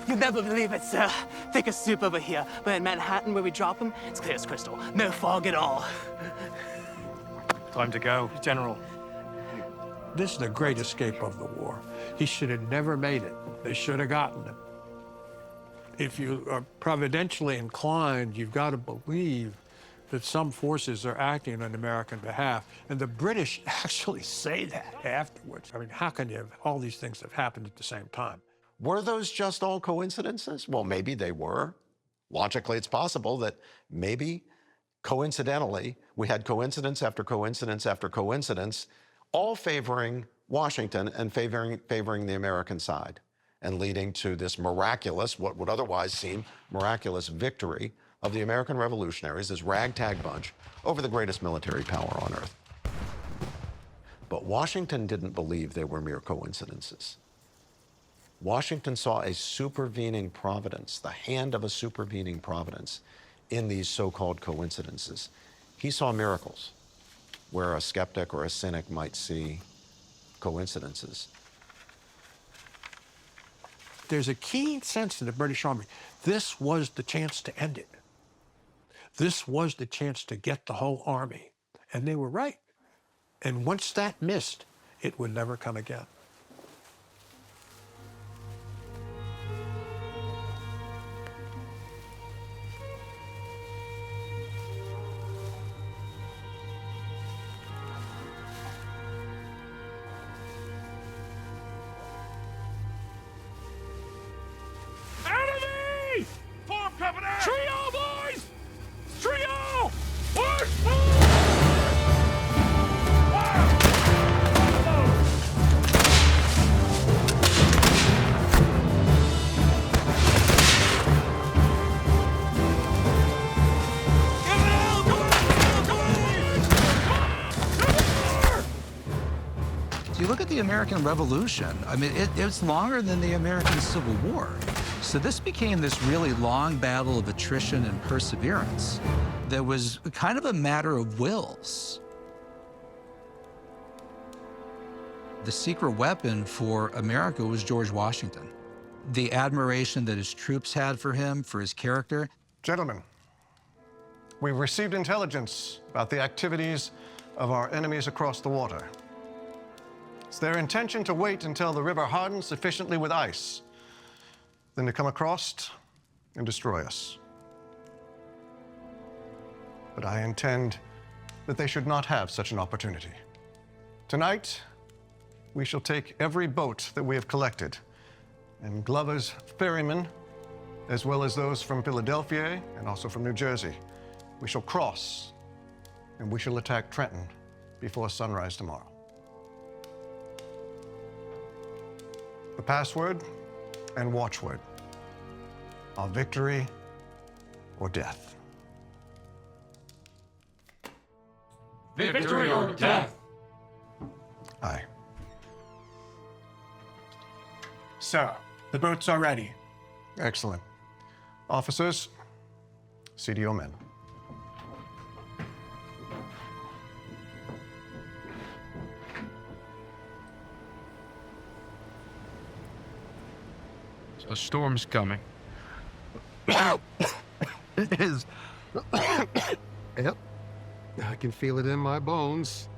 You'll never believe it, sir. Thick as soup over here, but in Manhattan where we drop them, it's clear as crystal. No fog at all. Time to go, General. This is the great escape of the war. He should have never made it. They should have gotten him. If you are providentially inclined, you've got to believe that some forces are acting on American behalf. And the British actually say that afterwards. I mean, how can you have all these things have happened at the same time? Were those just all coincidences? Well, maybe they were. Logically, it's possible that maybe coincidentally, we had coincidence after coincidence after coincidence, all favoring Washington and favoring the American side, and leading to this miraculous, what would otherwise seem miraculous victory of the American revolutionaries, this ragtag bunch, over the greatest military power on earth. But Washington didn't believe they were mere coincidences. Washington saw a supervening providence, the hand of a supervening providence in these so-called coincidences. He saw miracles where a skeptic or a cynic might see coincidences. There's a keen sense in the British Army. This was the chance to end it. This was the chance to get the whole army. And they were right. And once that missed, it would never come again. Enemy! Form company! Trio, boys! Trio! Push! American Revolution, I mean, it's longer than the American Civil War. So this became this really long battle of attrition and perseverance that was kind of a matter of wills. The secret weapon for America was George Washington. The admiration that his troops had for him, for his character. Gentlemen, we've received intelligence about the activities of our enemies across the water. It's their intention to wait until the river hardens sufficiently with ice, then to come across and destroy us. But I intend that they should not have such an opportunity. Tonight, we shall take every boat that we have collected, and Glover's ferrymen, as well as those from Philadelphia and also from New Jersey. We shall cross, and we shall attack Trenton before sunrise tomorrow. The password and watchword are victory or death. Victory or death? Aye. Sir, the boats are ready. Excellent. Officers, see to your men. A storm's coming. It is. Yep. I can feel it in my bones.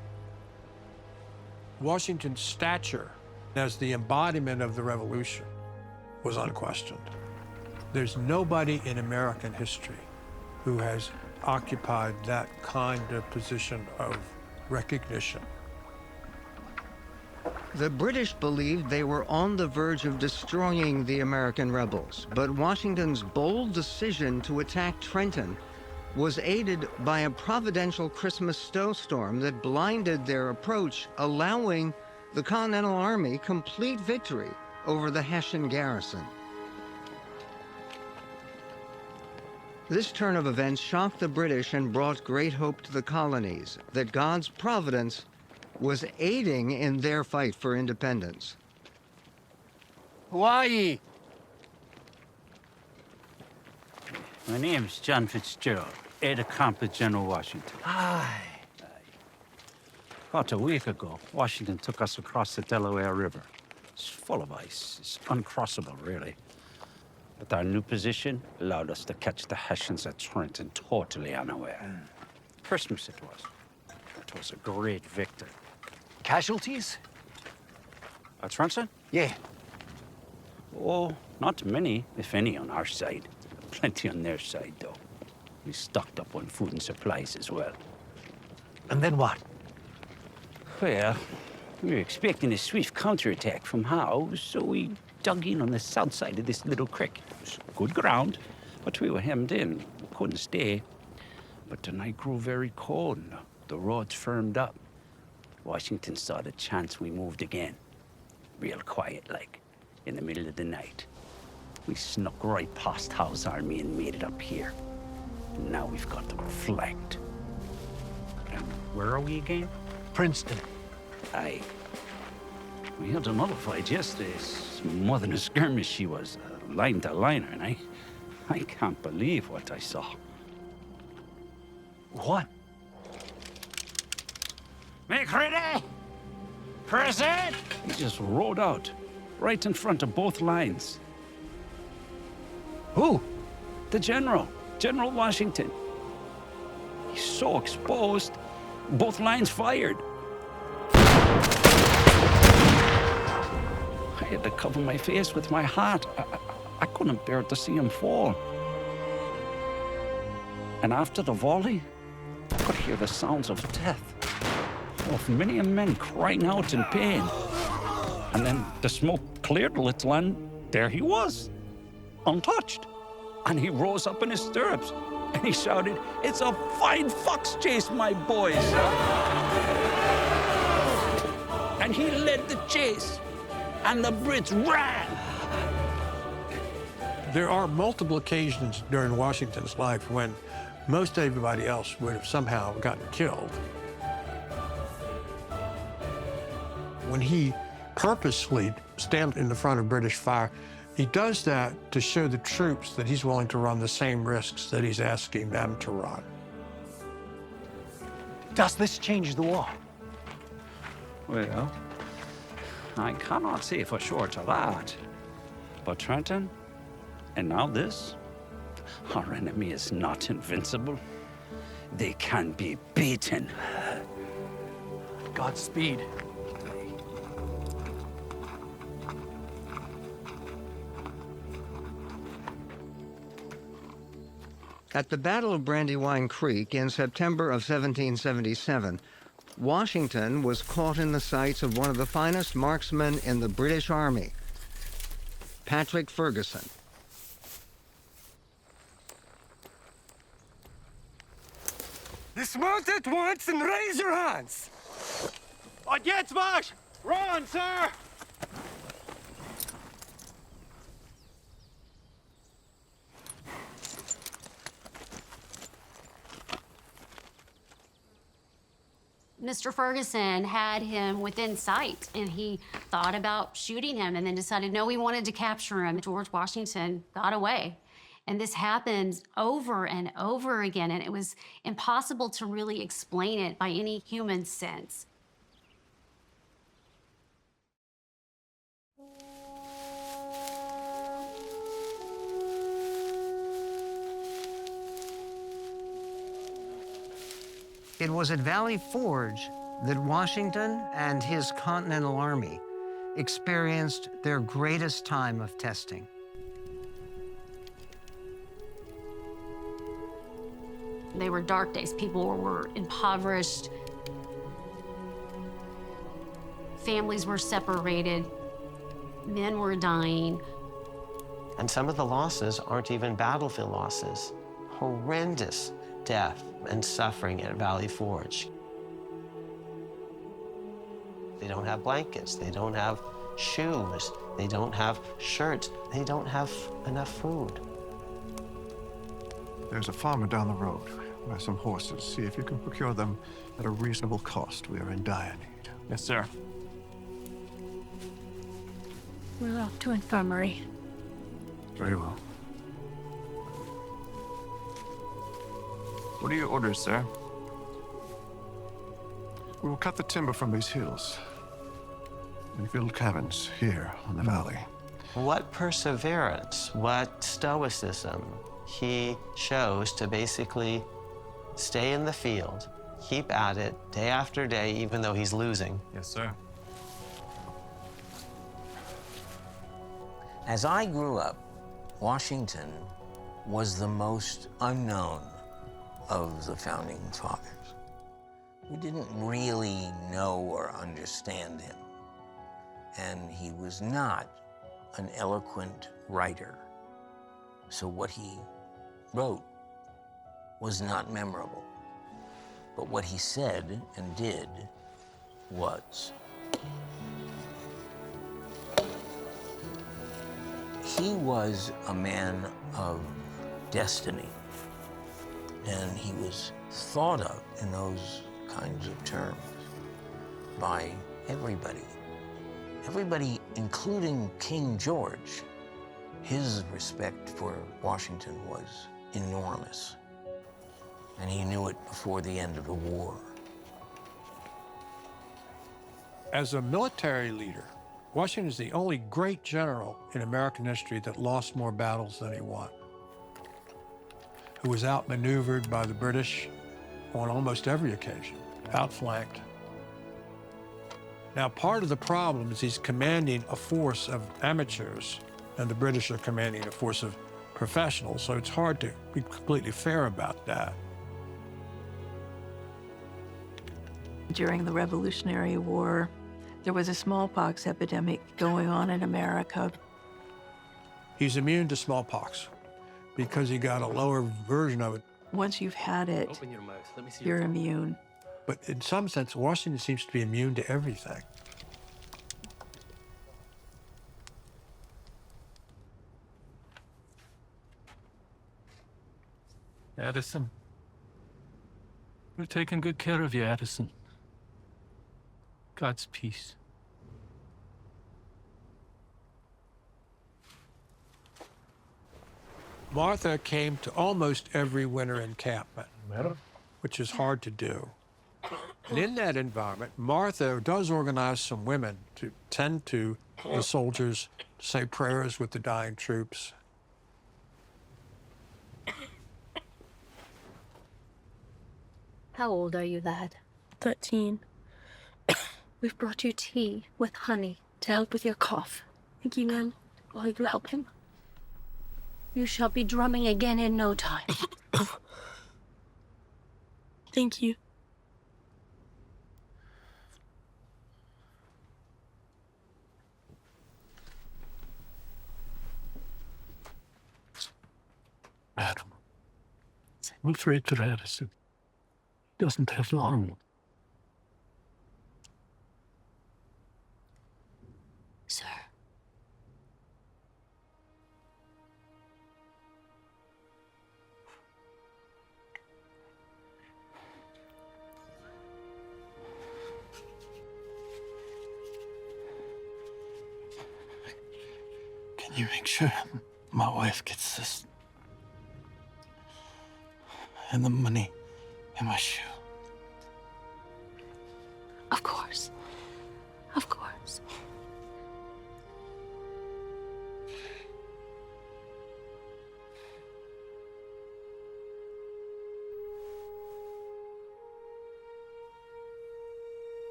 Washington's stature as the embodiment of the revolution was unquestioned. There's nobody in American history who has occupied that kind of position of recognition. The British believed they were on the verge of destroying the American rebels, but Washington's bold decision to attack Trenton was aided by a providential Christmas snowstorm that blinded their approach, allowing the Continental Army complete victory over the Hessian garrison. This turn of events shocked the British and brought great hope to the colonies that God's providence was aiding in their fight for independence. Who are ye? My name's John Fitzgerald, aide-de-camp of General Washington. Aye. About a week ago, Washington took us across the Delaware River. It's full of ice. It's uncrossable, really. But our new position allowed us to catch the Hessians at Trenton totally unaware. Christmas it was. It was a great victory. Casualties? At Trenton? Yeah. Oh, not many, if any, on our side. Plenty on their side, though. We stocked up on food and supplies as well. And then what? Well, we were expecting a swift counterattack from Howe, so we dug in on the south side of this little creek. It was good ground, but we were hemmed in. We couldn't stay. But the night grew very cold, and the roads firmed up. Washington saw the chance, we moved again. Real quiet, like, in the middle of the night. We snuck right past Howe's army and made it up here. And now we've got them flanked. And where are we again? Princeton. Aye. We had another fight yesterday. It's more than a skirmish she was, line to liner, and I can't believe what I saw. What? Make ready! Present! He just rode out, right in front of both lines. Who? The general, General Washington. He's so exposed, both lines fired. I had to cover my face with my hat. I couldn't bear to see him fall. And after the volley, I could hear the sounds of death, of many men crying out in pain. And then the smoke cleared a little, and there he was, untouched. And he rose up in his stirrups, and he shouted, "It's a fine fox chase, my boys!" And he led the chase, and the Brits ran. There are multiple occasions during Washington's life when most everybody else would have somehow gotten killed. When he purposely stand in the front of British fire. He does that to show the troops that he's willing to run the same risks that he's asking them to run. Does this change the war? Well, I cannot say for sure to that. But Trenton, and now this, our enemy is not invincible. They can be beaten. Godspeed. At the Battle of Brandywine Creek in September of 1777, Washington was caught in the sights of one of the finest marksmen in the British Army, Patrick Ferguson. Dismount at once and raise your hands. On jetzt march! Run, sir! Mr. Ferguson had him within sight, and he thought about shooting him and then decided, no, he wanted to capture him. George Washington got away. And this happened over and over again, and it was impossible to really explain it by any human sense. It was at Valley Forge that Washington and his Continental Army experienced their greatest time of testing. They were dark days. People were impoverished. Families were separated. Men were dying. And some of the losses aren't even battlefield losses. Horrendous death and suffering at Valley Forge. They don't have blankets, they don't have shoes, they don't have shirts, they don't have enough food. There's a farmer down the road. Buy some horses. See if you can procure them at a reasonable cost. We are in dire need. Yes, sir. We're off to infirmary. Very well. What are your orders, sir? We will cut the timber from these hills and build cabins here on the valley. What perseverance, what stoicism he shows to basically stay in the field, keep at it day after day, even though he's losing. Yes, sir. As I grew up, Washington was the most unknown of the founding fathers. We didn't really know or understand him, and he was not an eloquent writer. So what he wrote was not memorable, but what he said and did was. He was a man of destiny, and he was thought of in those kinds of terms by everybody. Everybody, including King George. His respect for Washington was enormous, and he knew it before the end of the war. As a military leader, Washington is the only great general in American history that lost more battles than he won, who was outmaneuvered by the British on almost every occasion, outflanked. Now, part of the problem is he's commanding a force of amateurs, and the British are commanding a force of professionals, so it's hard to be completely fair about that. During the Revolutionary War, there was a smallpox epidemic going on in America. He's immune to smallpox because he got a lower version of it. Once you've had it, Open your mouth. Let me see you're immune. But in some sense, Washington seems to be immune to everything. Addison. We're taking good care of you, Addison. God's peace. Martha came to almost every winter encampment, which is hard to do. And in that environment, Martha does organize some women to tend to the soldiers, to say prayers with the dying troops. How old are you, lad? 13. We've brought you tea with honey to help with your cough. Thank you, ma'am. Will you help him? You shall be drumming again in no time. Thank you. Madam, I'm afraid to Harrison doesn't have long. Sir. Can you make sure my wife gets this? And the money in my shoe. Of course. Of course.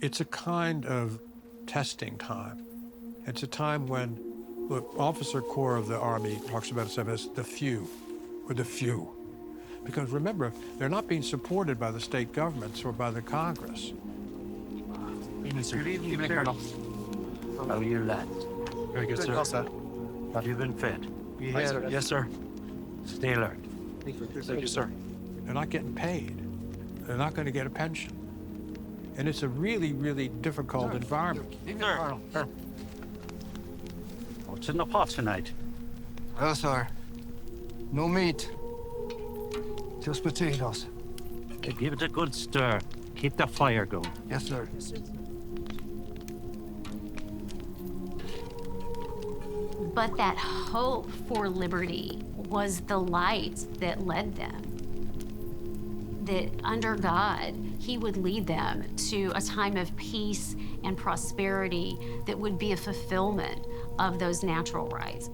It's a kind of testing time. It's a time when the officer corps of the Army talks about itself as the few, or the few. Because remember, they're not being supported by the state governments or by the Congress. Good evening, Colonel. How are you, lads? Very good, sir. Have you been fed? Yes, sir. Stay alert. Thank you, sir. They're not getting paid. They're not going to get a pension. And it's a really, really difficult environment. Sir. What's in the pot tonight? Well, sir, no meat. Just potatoes. Give it a good stir. Keep the fire going. Yes, sir. But that hope for liberty was the light that led them. That under God, He would lead them to a time of peace and prosperity that would be a fulfillment of those natural rights.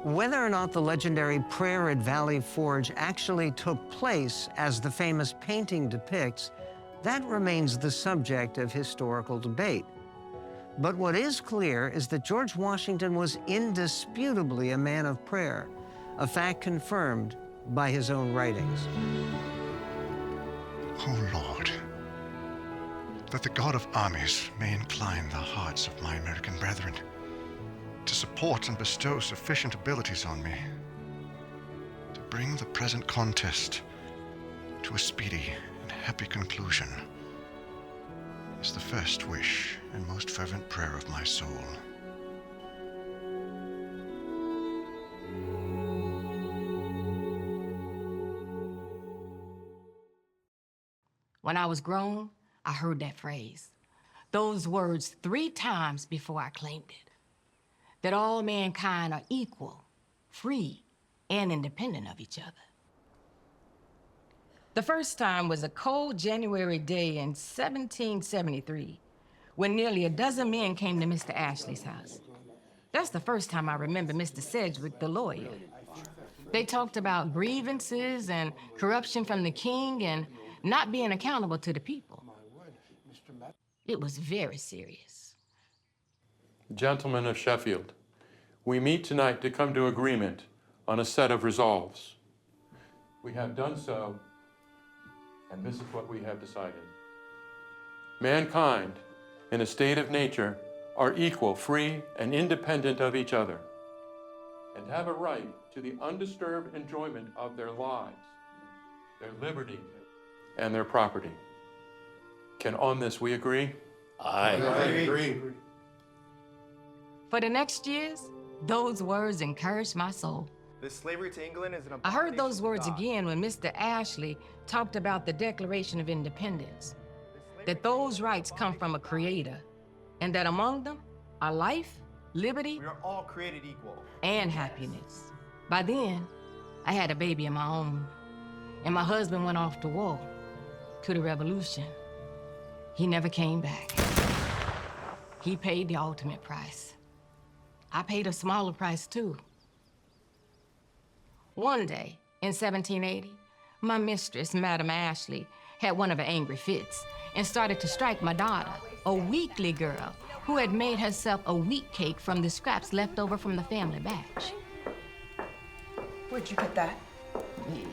Whether or not the legendary prayer at Valley Forge actually took place, as the famous painting depicts, that remains the subject of historical debate. But what is clear is that George Washington was indisputably a man of prayer, a fact confirmed by his own writings. Oh, Lord, that the God of armies may incline the hearts of my American brethren to support and bestow sufficient abilities on me to bring the present contest to a speedy and happy conclusion is the first wish and most fervent prayer of my soul. When I was grown, I heard that phrase, those words 3 times before I claimed it. That all mankind are equal, free, and independent of each other. The first time was a cold January day in 1773, when nearly a dozen men came to Mr. Ashley's house. That's the first time I remember Mr. Sedgwick, the lawyer. They talked about grievances and corruption from the king and not being accountable to the people. It was very serious. Gentlemen of Sheffield, we meet tonight to come to agreement on a set of resolves. We have done so And this is what we have decided. Mankind, in a state of nature, are equal, free, and independent of each other, and have a right to the undisturbed enjoyment of their lives, their liberty, and their property. Can on this we agree? I agree. For the next years, those words encouraged my soul. This slavery to England is an I heard those abomination to words God. again when Mr. Ashley talked about the Declaration of Independence, that those rights come from a creator, and that among them are life, liberty, We are all created equal. and happiness. By then, I had a baby of my own, and my husband went off to war, to the revolution. He never came back. He paid the ultimate price. I paid a smaller price too. One day, in 1780, my mistress, Madam Ashley, had one of her angry fits and started to strike my daughter, a weakly girl who had made herself a wheat cake from the scraps left over from the family batch. Where'd you get that?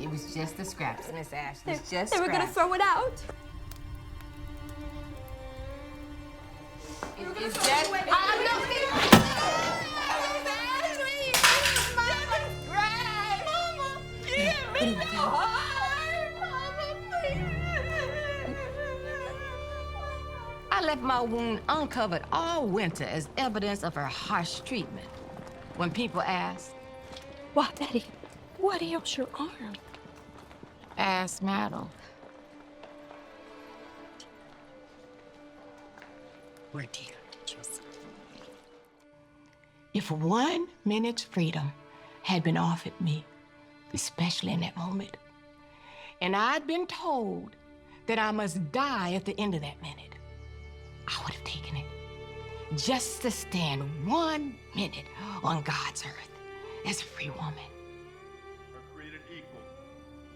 It was just the scraps, Miss Ashley. It's just They were gonna scraps. throw it out. It's just... I left my wound uncovered all winter as evidence of her harsh treatment. When people asked, Why, Betty? What ails your arm? asked Madam, Where dear Joseph? if 1 minute's freedom had been offered me, especially in that moment, and I'd been told that I must die at the end of that minute, I would have taken it just to stand 1 minute on God's earth as a free woman.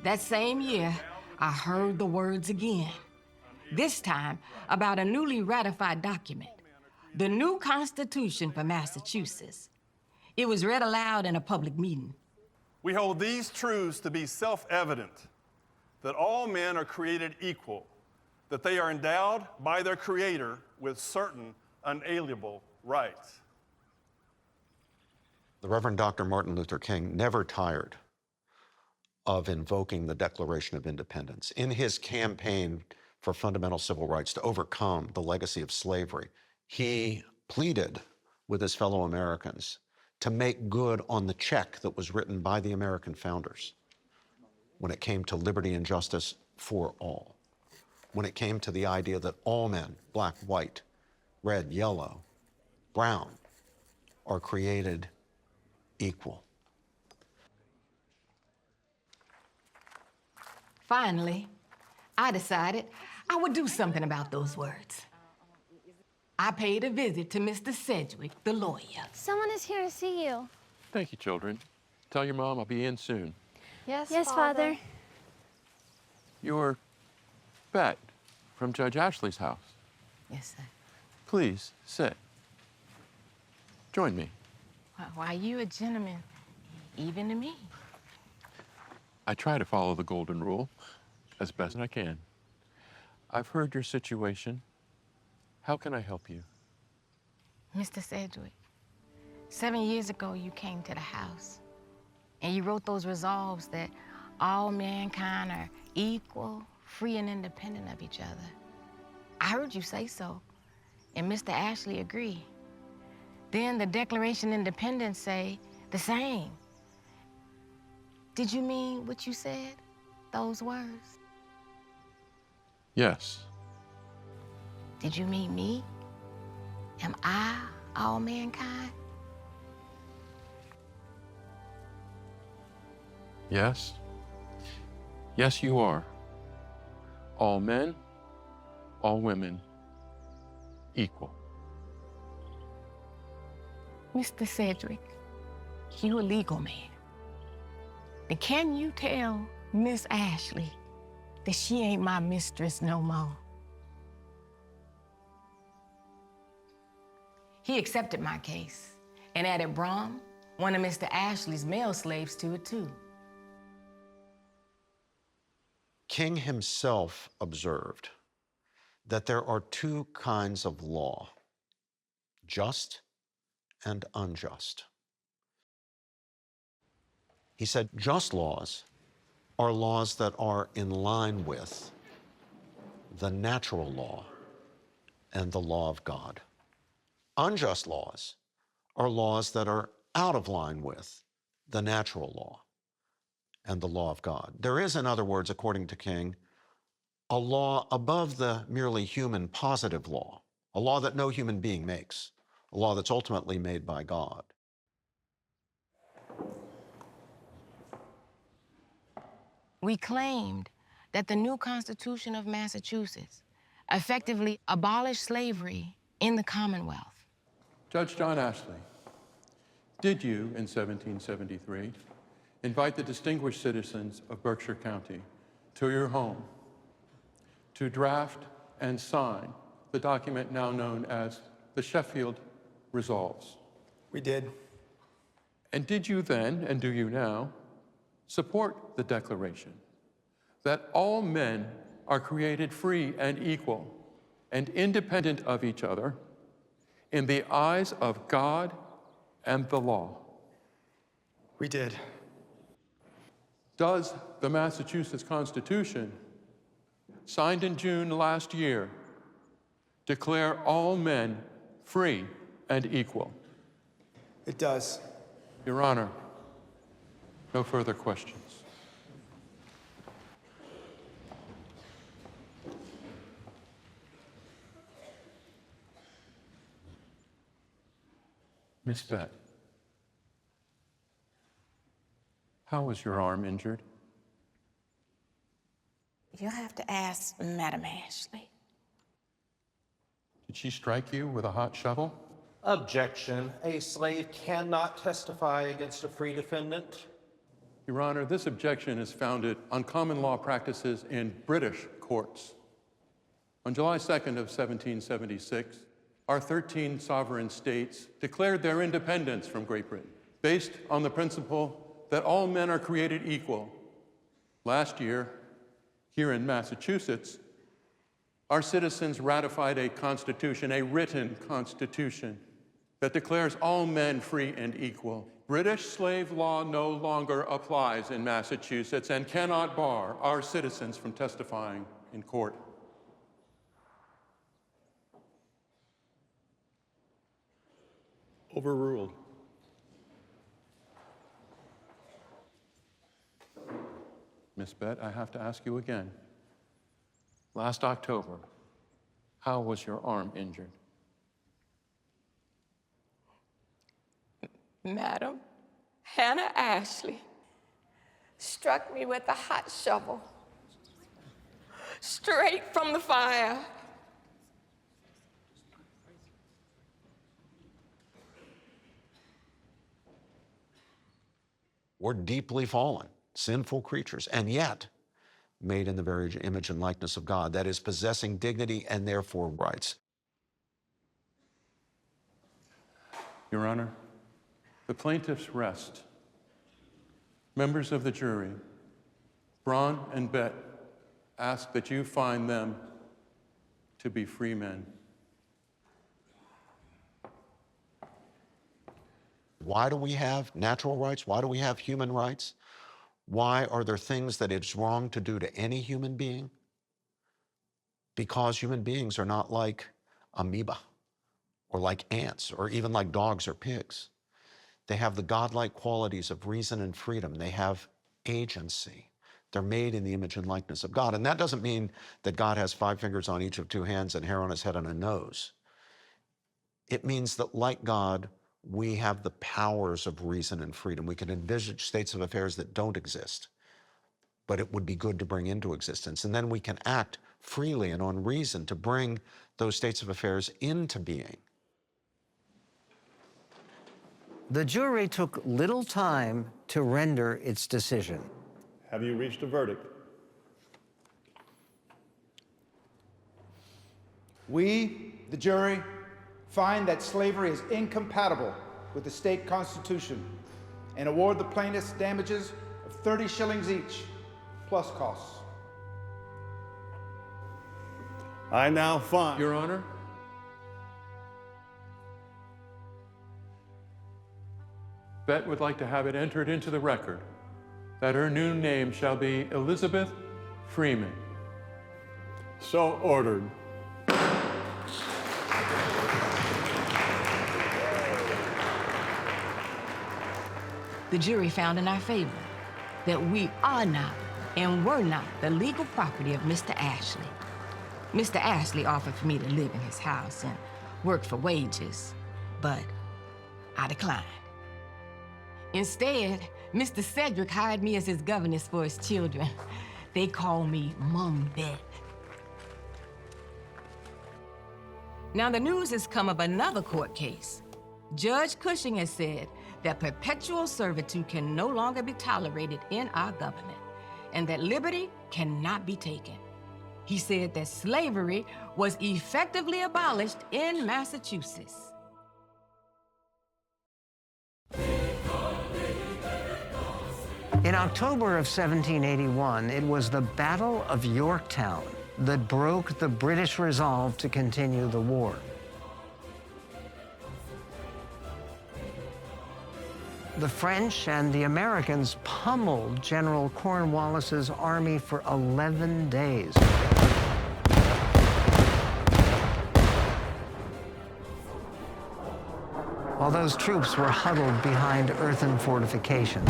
That same year, I heard the words again, this time about a newly ratified document, the new Constitution for Massachusetts. It was read aloud in a public meeting. We hold these truths to be self-evident, that all men are created equal, that they are endowed by their Creator with certain unalienable rights. The Reverend Dr. Martin Luther King never tired of invoking the Declaration of Independence. In his campaign for fundamental civil rights to overcome the legacy of slavery, he pleaded with his fellow Americans to make good on the check that was written by the American founders when it came to liberty and justice for all, when it came to the idea that all men, black, white, red, yellow, brown, are created equal. Finally, I decided I would do something about those words. I paid a visit to Mr. Sedgwick, the lawyer. Someone is here to see you. Thank you, children. Tell your mom I'll be in soon. Yes, Father. You're Bet from Judge Ashley's house. Yes, sir. Please, sit. Join me. Why, you a gentleman, even to me. I try to follow the golden rule as best I can. I've heard your situation. How can I help you? Mr. Sedgwick, 7 years ago you came to the house and you wrote those resolves that all mankind are equal, free, and independent of each other. I heard you say so, and Mr. Ashley agreed. Then the Declaration of Independence say the same. Did you mean what you said, those words? Yes. Did you mean me? Am I all mankind? Yes. Yes, you are. All men, all women, equal. Mr. Sedgwick, you a legal man. And can you tell Miss Ashley that she ain't my mistress no more? He accepted my case and added Brom, one of Mr. Ashley's male slaves, to it too. king himself observed that there are two kinds of law, just and unjust. He said just laws are laws that are in line with the natural law and the law of God. Unjust laws are laws that are out of line with the natural law and the law of God. There is, in other words, according to King, a law above the merely human positive law, a law that no human being makes, a law that's ultimately made by God. We claimed that the new Constitution of Massachusetts effectively abolished slavery in the Commonwealth. Judge John Ashley, did you, in 1773, invite the distinguished citizens of Berkshire County to your home to draft and sign the document now known as the Sheffield Resolves? We did. And did you then, and do you now, support the declaration that all men are created free and equal and independent of each other in the eyes of God and the law? We did. Does the Massachusetts Constitution, signed in June last year, declare all men free and equal? It does. Your Honor, no further questions. Miss Bett, how was your arm injured? You'll have to ask Madam Ashley. Did she strike you with a hot shovel? Objection. A slave cannot testify against a free defendant. Your Honor, this objection is founded on common law practices in British courts. On July 2nd of 1776, our 13 sovereign states declared their independence from Great Britain, based on the principle that all men are created equal. Last year, here in Massachusetts, our citizens ratified a constitution, a written constitution, that declares all men free and equal. British slave law no longer applies in Massachusetts and cannot bar our citizens from testifying in court. Overruled. Miss Bett, I have to ask you again. Last October, how was your arm injured? Madam, Hannah Ashley struck me with a hot shovel straight from the fire. We're deeply fallen, sinful creatures, and yet made in the very image and likeness of God, that is, possessing dignity and therefore rights. Your Honor, the plaintiffs rest. Members of the jury, Braun and Bett, ask that you find them to be free men. Why do we have natural rights? Why do we have human rights? Why are there things that it's wrong to do to any human being? Because human beings are not like amoeba or like ants or even like dogs or pigs. They have the godlike qualities of reason and freedom. They have agency. They're made in the image and likeness of God. And that doesn't mean that God has 5 fingers on each of 2 hands and hair on his head and a nose. It means that, like God, we have the powers of reason and freedom. We can envisage states of affairs that don't exist, but it would be good to bring into existence. And then we can act freely and on reason to bring those states of affairs into being. The jury took little time to render its decision. Have you reached a verdict? We, the jury, find that slavery is incompatible with the state constitution and award the plaintiffs damages of 30 shillings each, plus costs. I now find. Your Honor, Bet would like to have it entered into the record that her new name shall be Elizabeth Freeman. So ordered. The jury found in our favor that we are not and were not the legal property of Mr. Ashley. Mr. Ashley offered for me to live in his house and work for wages, but I declined. Instead, Mr. Cedric hired me as his governess for his children. They call me Medved. Now the news has come of another court case. Judge Cushing has said that perpetual servitude can no longer be tolerated in our government and that liberty cannot be taken. He said that slavery was effectively abolished in Massachusetts. In October of 1781, it was the Battle of Yorktown that broke the British resolve to continue the war. The French and the Americans pummeled General Cornwallis's army for 11 days. While those troops were huddled behind earthen fortifications.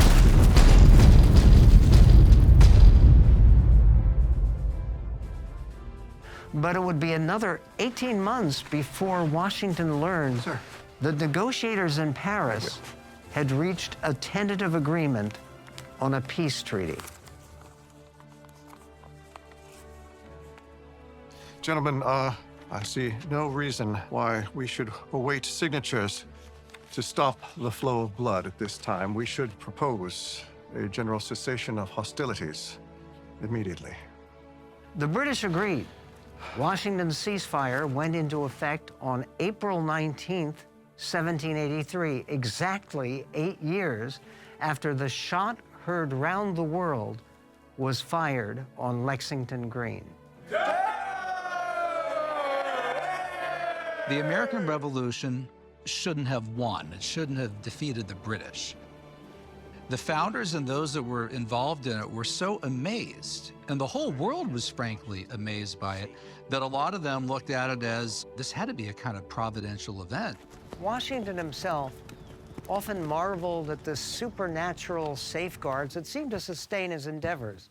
But it would be another 18 months before Washington learned that negotiators in Paris had reached a tentative agreement on a peace treaty. Gentlemen, I see no reason why we should await signatures to stop the flow of blood at this time. We should propose a general cessation of hostilities immediately. The British agreed. Washington's ceasefire went into effect on April 19th, 1783, exactly 8 years after the shot heard round the world was fired on Lexington Green. The American Revolution shouldn't have won. It shouldn't have defeated the British. The founders and those that were involved in it were so amazed, and the whole world was frankly amazed by it, that a lot of them looked at it as this had to be a kind of providential event. Washington himself often marveled at the supernatural safeguards that seemed to sustain his endeavors,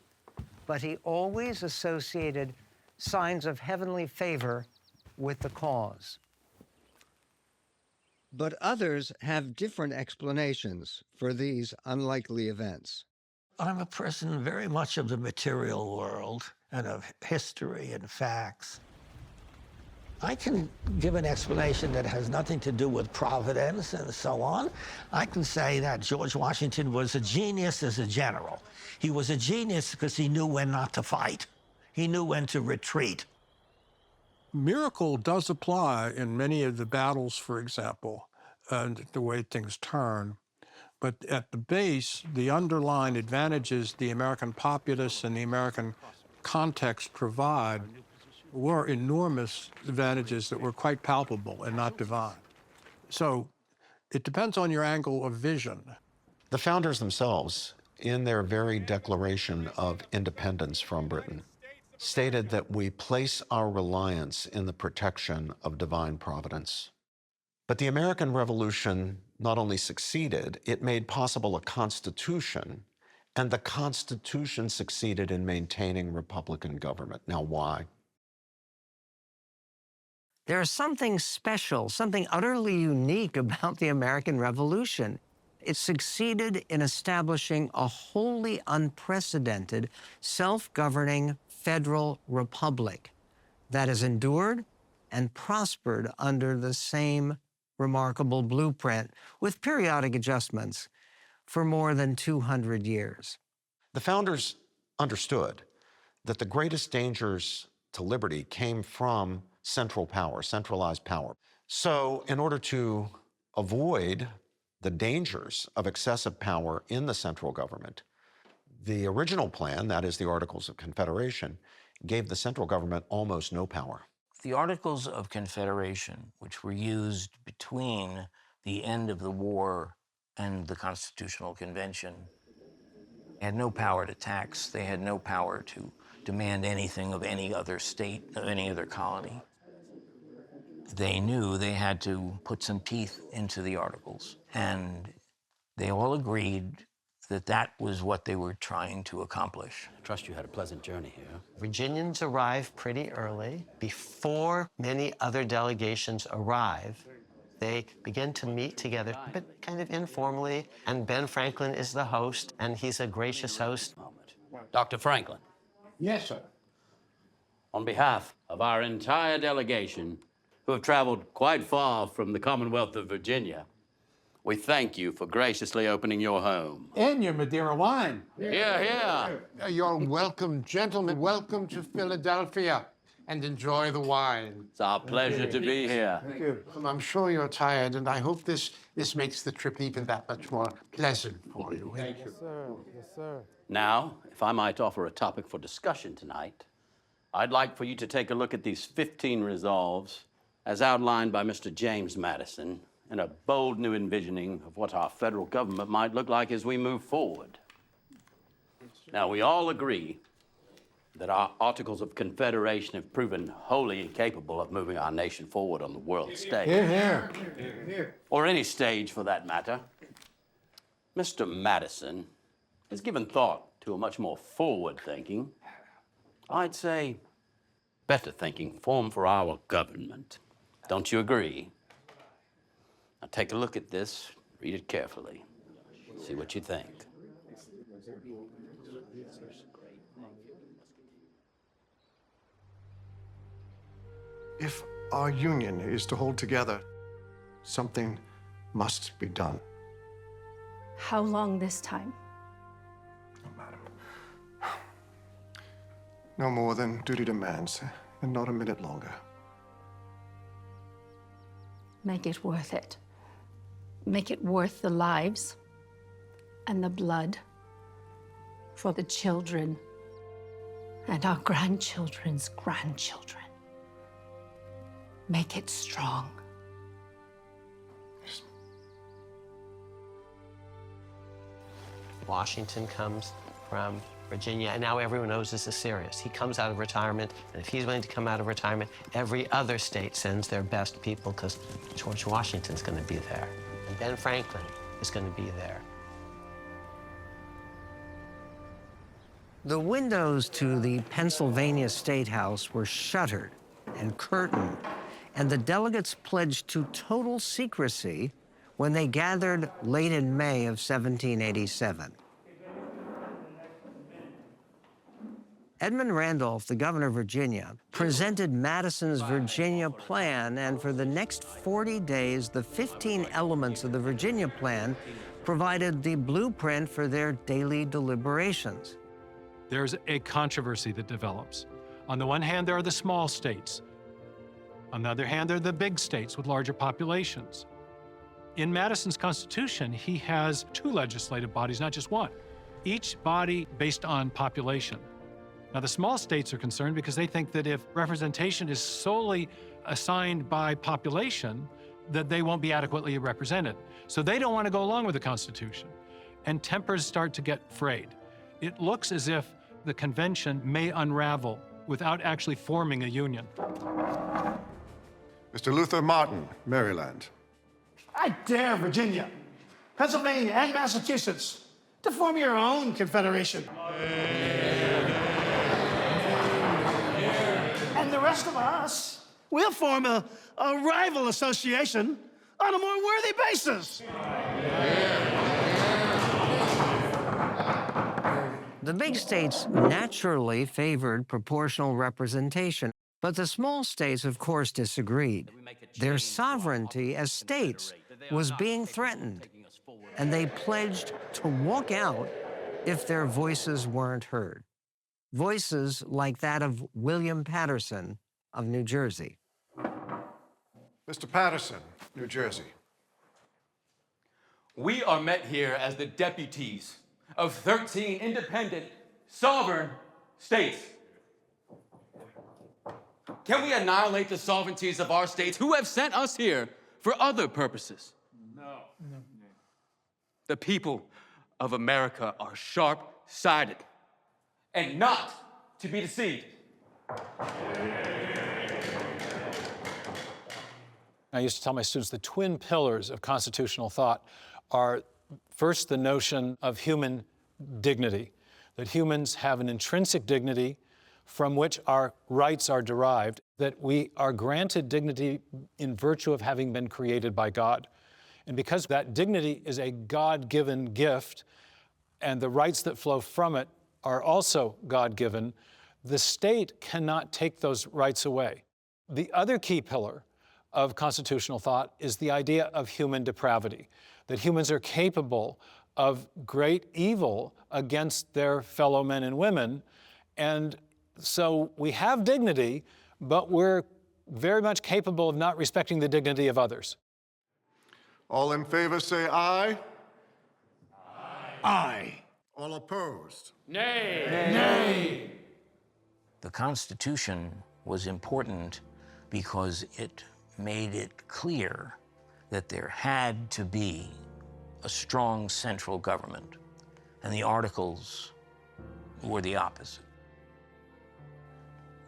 but he always associated signs of heavenly favor with the cause. But others have different explanations for these unlikely events. I'm a person very much of the material world and of history and facts. I can give an explanation that has nothing to do with providence and so on. I can say that George Washington was a genius as a general. He was a genius because he knew when not to fight. He knew when to retreat. Miracle does apply in many of the battles, for example, and the way things turn. But at the base, the underlying advantages the American populace and the American context provide were enormous advantages that were quite palpable and not divine. So it depends on your angle of vision. The founders themselves, in their very declaration of independence from Britain, stated that we place our reliance in the protection of divine providence. But the American Revolution not only succeeded, it made possible a constitution, and the Constitution succeeded in maintaining Republican government. Now, why? There's something special, something utterly unique about the American Revolution. It succeeded in establishing a wholly unprecedented, self-governing federal republic that has endured and prospered under the same remarkable blueprint, with periodic adjustments, for more than 200 years. The founders understood that the greatest dangers to liberty came from central power, centralized power. So in order to avoid the dangers of excessive power in the central government, the original plan, that is the Articles of Confederation, gave the central government almost no power. The Articles of Confederation, which were used between the end of the war and the Constitutional Convention, had no power to tax. They had no power to demand anything of any other state, of any other colony. They knew they had to put some teeth into the Articles, and they all agreed that that was what they were trying to accomplish. I trust you had a pleasant journey here. Virginians arrive pretty early. Before many other delegations arrive, they begin to meet together, but kind of informally, and Ben Franklin is the host, and he's a gracious host. Dr. Franklin. Yes, sir. On behalf of our entire delegation, who have traveled quite far from the Commonwealth of Virginia, we thank you for graciously opening your home. And your Madeira wine. Yeah. You're welcome, gentlemen. Welcome to Philadelphia. And enjoy the wine. It's our pleasure to be here. Thank you. I'm sure you're tired, and I hope this makes the trip even that much more pleasant for you. Thank you. Yes, sir. Yes, sir. Now, if I might offer a topic for discussion tonight, I'd like for you to take a look at these 15 resolves as outlined by Mr. James Madison in a bold new envisioning of what our federal government might look like as we move forward. Now, we all agree that our Articles of Confederation have proven wholly incapable of moving our nation forward on the world stage. Here. Or any stage for that matter. Mr. Madison has given thought to a much more forward-thinking, I'd say better thinking form for our government. Don't you agree? Now take a look at this, read it carefully, see what you think. If our union is to hold together, something must be done. How long this time? No more than duty demands, and not a minute longer. Make it worth it. Make it worth the lives and the blood for the children and our grandchildren's grandchildren. Make it strong. Washington comes from Virginia, and now everyone knows this is serious. He comes out of retirement, and if he's willing to come out of retirement, every other state sends their best people, because George Washington's going to be there, and Ben Franklin is going to be there. The windows to the Pennsylvania State House were shuttered and curtained, and the delegates pledged to total secrecy when they gathered late in May of 1787. Edmund Randolph, the governor of Virginia, presented Madison's Virginia plan, and for the next 40 days, the 15 elements of the Virginia plan provided the blueprint for their daily deliberations. There's a controversy that develops. On the one hand, there are the small states. On the other hand, there are the big states with larger populations. In Madison's Constitution, he has 2 legislative bodies, not just one, each body based on population. Now, the small states are concerned because they think that if representation is solely assigned by population, that they won't be adequately represented. So they don't want to go along with the Constitution, and tempers start to get frayed. It looks as if the convention may unravel without actually forming a union. Mr. Luther Martin, Maryland. I dare Virginia, Pennsylvania, and Massachusetts to form your own confederation. And the rest of us, we'll form a rival association on a more worthy basis. The big states naturally favored proportional representation, but the small states, of course, disagreed. Their sovereignty as states was being threatened, and they pledged to walk out if their voices weren't heard. Voices like that of William Patterson of New Jersey. Mr. Patterson, New Jersey. We are met here as the deputies of 13 independent, sovereign states. Can we annihilate the sovereignties of our states who have sent us here for other purposes? No. The people of America are sharp-sighted and not to be deceived. I used to tell my students the twin pillars of constitutional thought are, first, the notion of human dignity, that humans have an intrinsic dignity from which our rights are derived, that we are granted dignity in virtue of having been created by God. And because that dignity is a God-given gift, and the rights that flow from it are also God-given, the state cannot take those rights away. The other key pillar of constitutional thought is the idea of human depravity, that humans are capable of great evil against their fellow men and women. And so we have dignity, but we're very much capable of not respecting the dignity of others. All in favor say aye. Aye. All opposed? Nay. Nay. The Constitution was important because it made it clear that there had to be a strong central government, and the Articles were the opposite.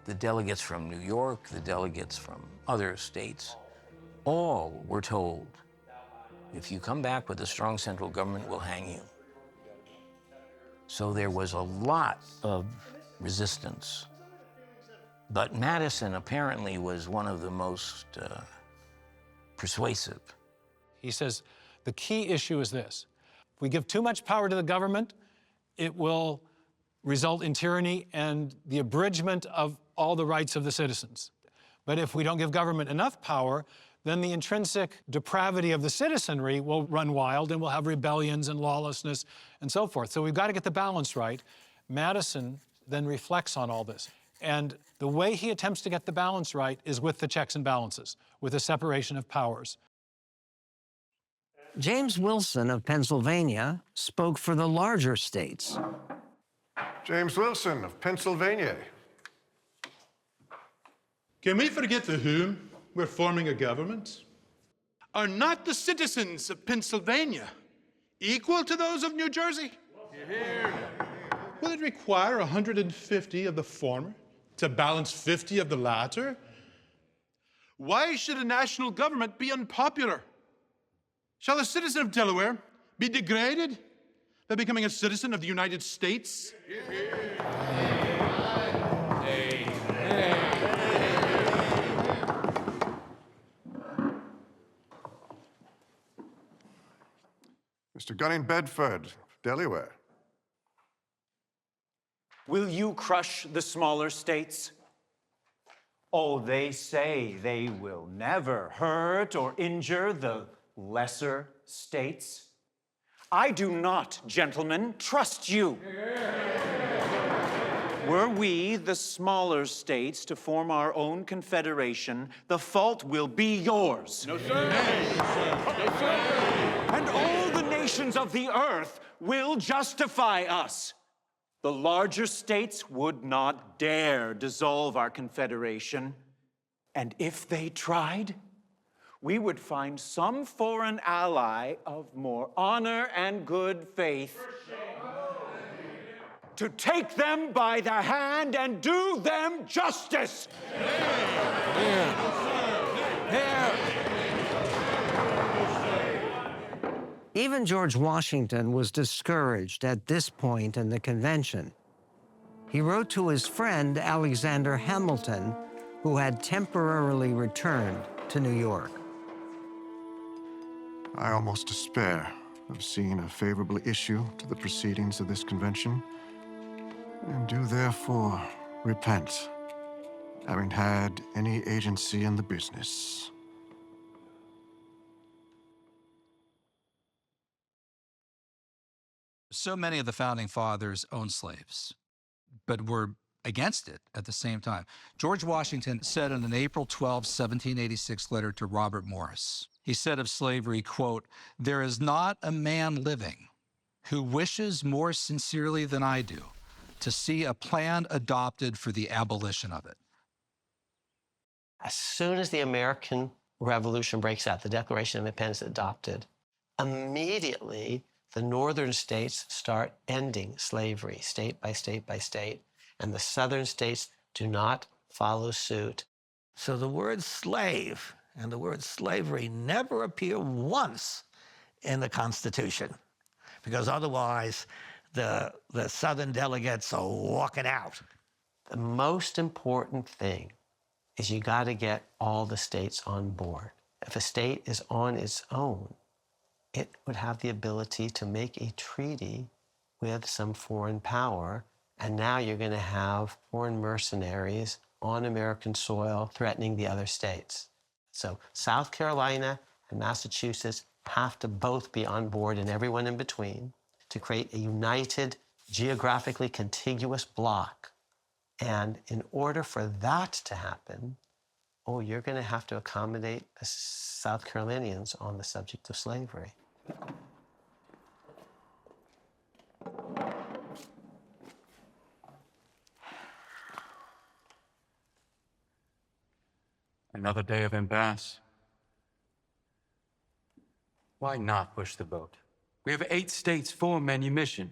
The delegates from New York, the delegates from other states, all were told, if you come back with a strong central government, we'll hang you. So there was a lot of resistance. But Madison apparently was one of the most persuasive. He says, the key issue is this. If we give too much power to the government, it will result in tyranny and the abridgment of all the rights of the citizens. But if we don't give government enough power, then the intrinsic depravity of the citizenry will run wild and we'll have rebellions and lawlessness and so forth. So we've got to get the balance right. Madison then reflects on all this. And the way he attempts to get the balance right is with the checks and balances, with the separation of powers. James Wilson of Pennsylvania spoke for the larger states. James Wilson of Pennsylvania. Can we forget to whom we're forming a government? Are not the citizens of Pennsylvania equal to those of New Jersey? Will it require 150 of the former to balance 50 of the latter? Why should a national government be unpopular? Shall a citizen of Delaware be degraded by becoming a citizen of the United States? Mr. Gunning Bedford, Delaware. Will you crush the smaller states? Oh, they say they will never hurt or injure the lesser states. I do not, gentlemen, trust you. Were we, the smaller states, to form our own confederation, the fault will be yours. No, sir. No, sir. And all the nations of the earth will justify us. The larger states would not dare dissolve our confederation. And if they tried, we would find some foreign ally of more honor and good faith to take them by the hand and do them justice. Even George Washington was discouraged at this point in the convention. He wrote to his friend Alexander Hamilton, who had temporarily returned to New York. I almost despair of seeing a favorable issue to the proceedings of this convention, and do therefore repent, having had any agency in the business. So many of the founding fathers owned slaves, but were against it at the same time. George Washington said in an April 12, 1786 letter to Robert Morris, he said of slavery, quote, "There is not a man living who wishes more sincerely than I do to see a plan adopted for the abolition of it." As soon as the American Revolution breaks out, the Declaration of Independence is adopted, immediately the northern states start ending slavery, state by state by state, and the southern states do not follow suit. So the word slave and the word slavery never appear once in the Constitution, because otherwise the Southern delegates are walking out. The most important thing is you got to get all the states on board. If a state is on its own, it would have the ability to make a treaty with some foreign power, and now you're going to have foreign mercenaries on American soil threatening the other states. So South Carolina and Massachusetts have to both be on board, and everyone in between, to create a united, geographically contiguous bloc. And in order for that to happen, you're going to have to accommodate the South Carolinians on the subject of slavery. Another day of impasse. Why not push the boat? We have 8 states for manumission.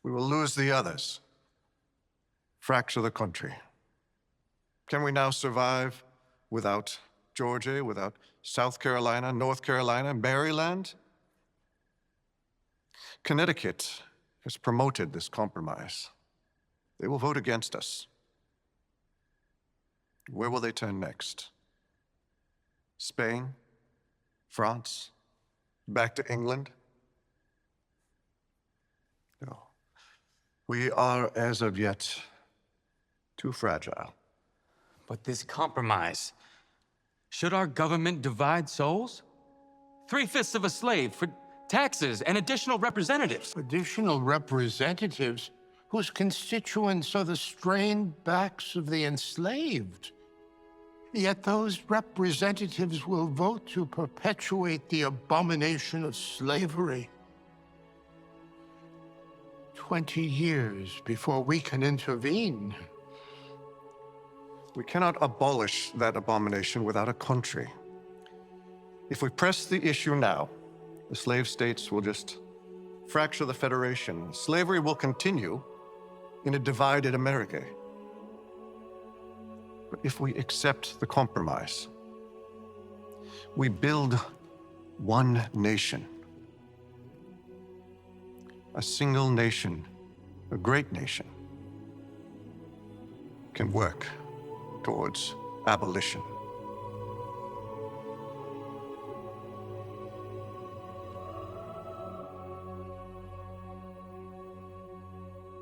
We will lose the others. Fracture the country. Can we now survive without Georgia, without South Carolina, North Carolina, Maryland? Connecticut has promoted this compromise. They will vote against us. Where will they turn next? Spain? France? Back to England? No. We are, as of yet, too fragile. But this compromise, should our government divide souls? 3/5 of a slave for taxes and additional representatives. Additional representatives whose constituents are the strained backs of the enslaved. Yet those representatives will vote to perpetuate the abomination of slavery. 20 years before we can intervene. We cannot abolish that abomination without a country. If we press the issue now, the slave states will just fracture the Federation. Slavery will continue in a divided America. But if we accept the compromise, we build one nation. A single nation, a great nation, can work towards abolition.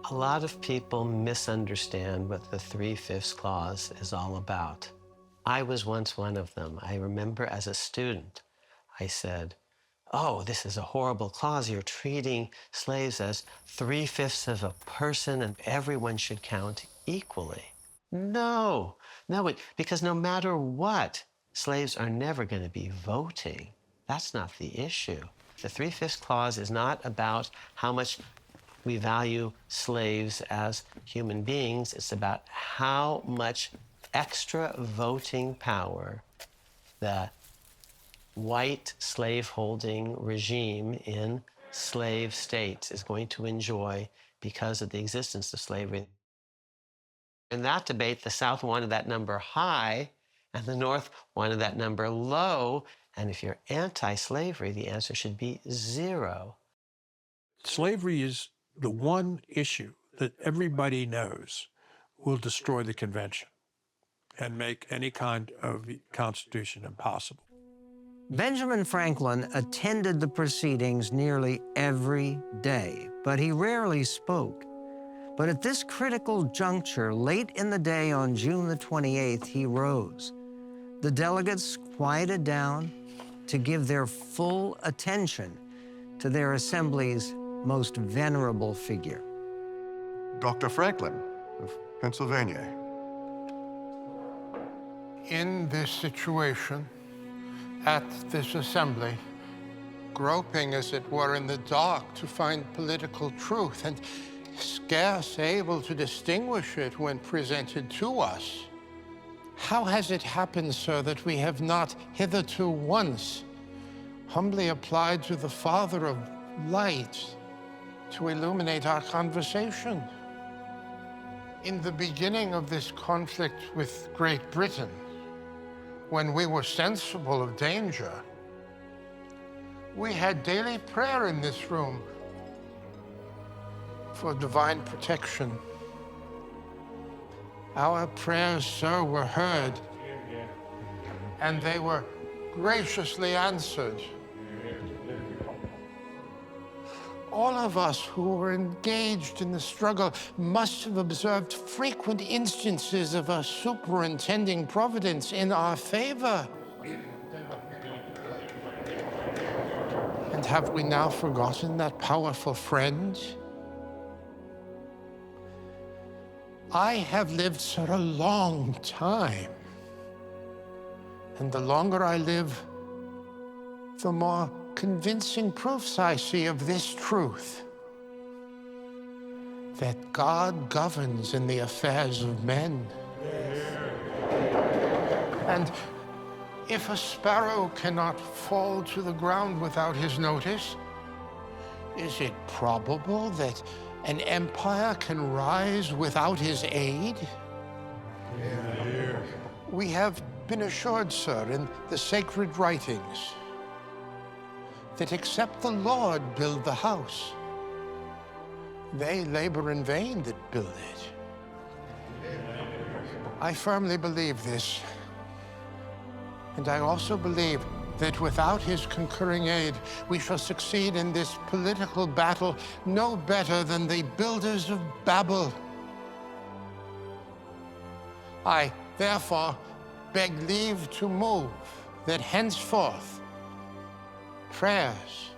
A lot of people misunderstand what the 3/5 clause is all about. I was once one of them. I remember as a student, I said, "Oh, this is a horrible clause. You're treating slaves as 3/5 of a person and everyone should count equally." No, because no matter what, slaves are never going to be voting. That's not the issue. The 3/5 clause is not about how much we value slaves as human beings. It's about how much extra voting power the white slave-holding regime in slave states is going to enjoy because of the existence of slavery. In that debate, the South wanted that number high, and the North wanted that number low. And if you're anti-slavery, the answer should be 0. Slavery is the one issue that everybody knows will destroy the convention and make any kind of constitution impossible. Benjamin Franklin attended the proceedings nearly every day, but he rarely spoke. But at this critical juncture, late in the day on June the 28th, he rose. The delegates quieted down to give their full attention to their assembly's most venerable figure. Dr. Franklin of Pennsylvania. In this situation, at this assembly, groping as it were in the dark to find political truth and scarce able to distinguish it when presented to us, How has it happened, sir, that we have not hitherto once humbly applied to the Father of light to illuminate our conversation? In the beginning of this conflict with Great Britain, when we were sensible of danger, we had daily prayer in this room for divine protection. Our prayers, sir, were heard, and they were graciously answered. All of us who were engaged in the struggle must have observed frequent instances of a superintending providence in our favor. And have we now forgotten that powerful friend? I have lived, sir, a long time. And the longer I live, the more convincing proofs I see of this truth, that God governs in the affairs of men. And if a sparrow cannot fall to the ground without his notice, is it probable that an empire can rise without his aid? We have been assured, sir, in the sacred writings, that except the Lord build the house, they labor in vain that build it. I firmly believe this, and I also believe that without his concurring aid, we shall succeed in this political battle no better than the builders of Babel. I, therefore, beg leave to move that henceforth prayers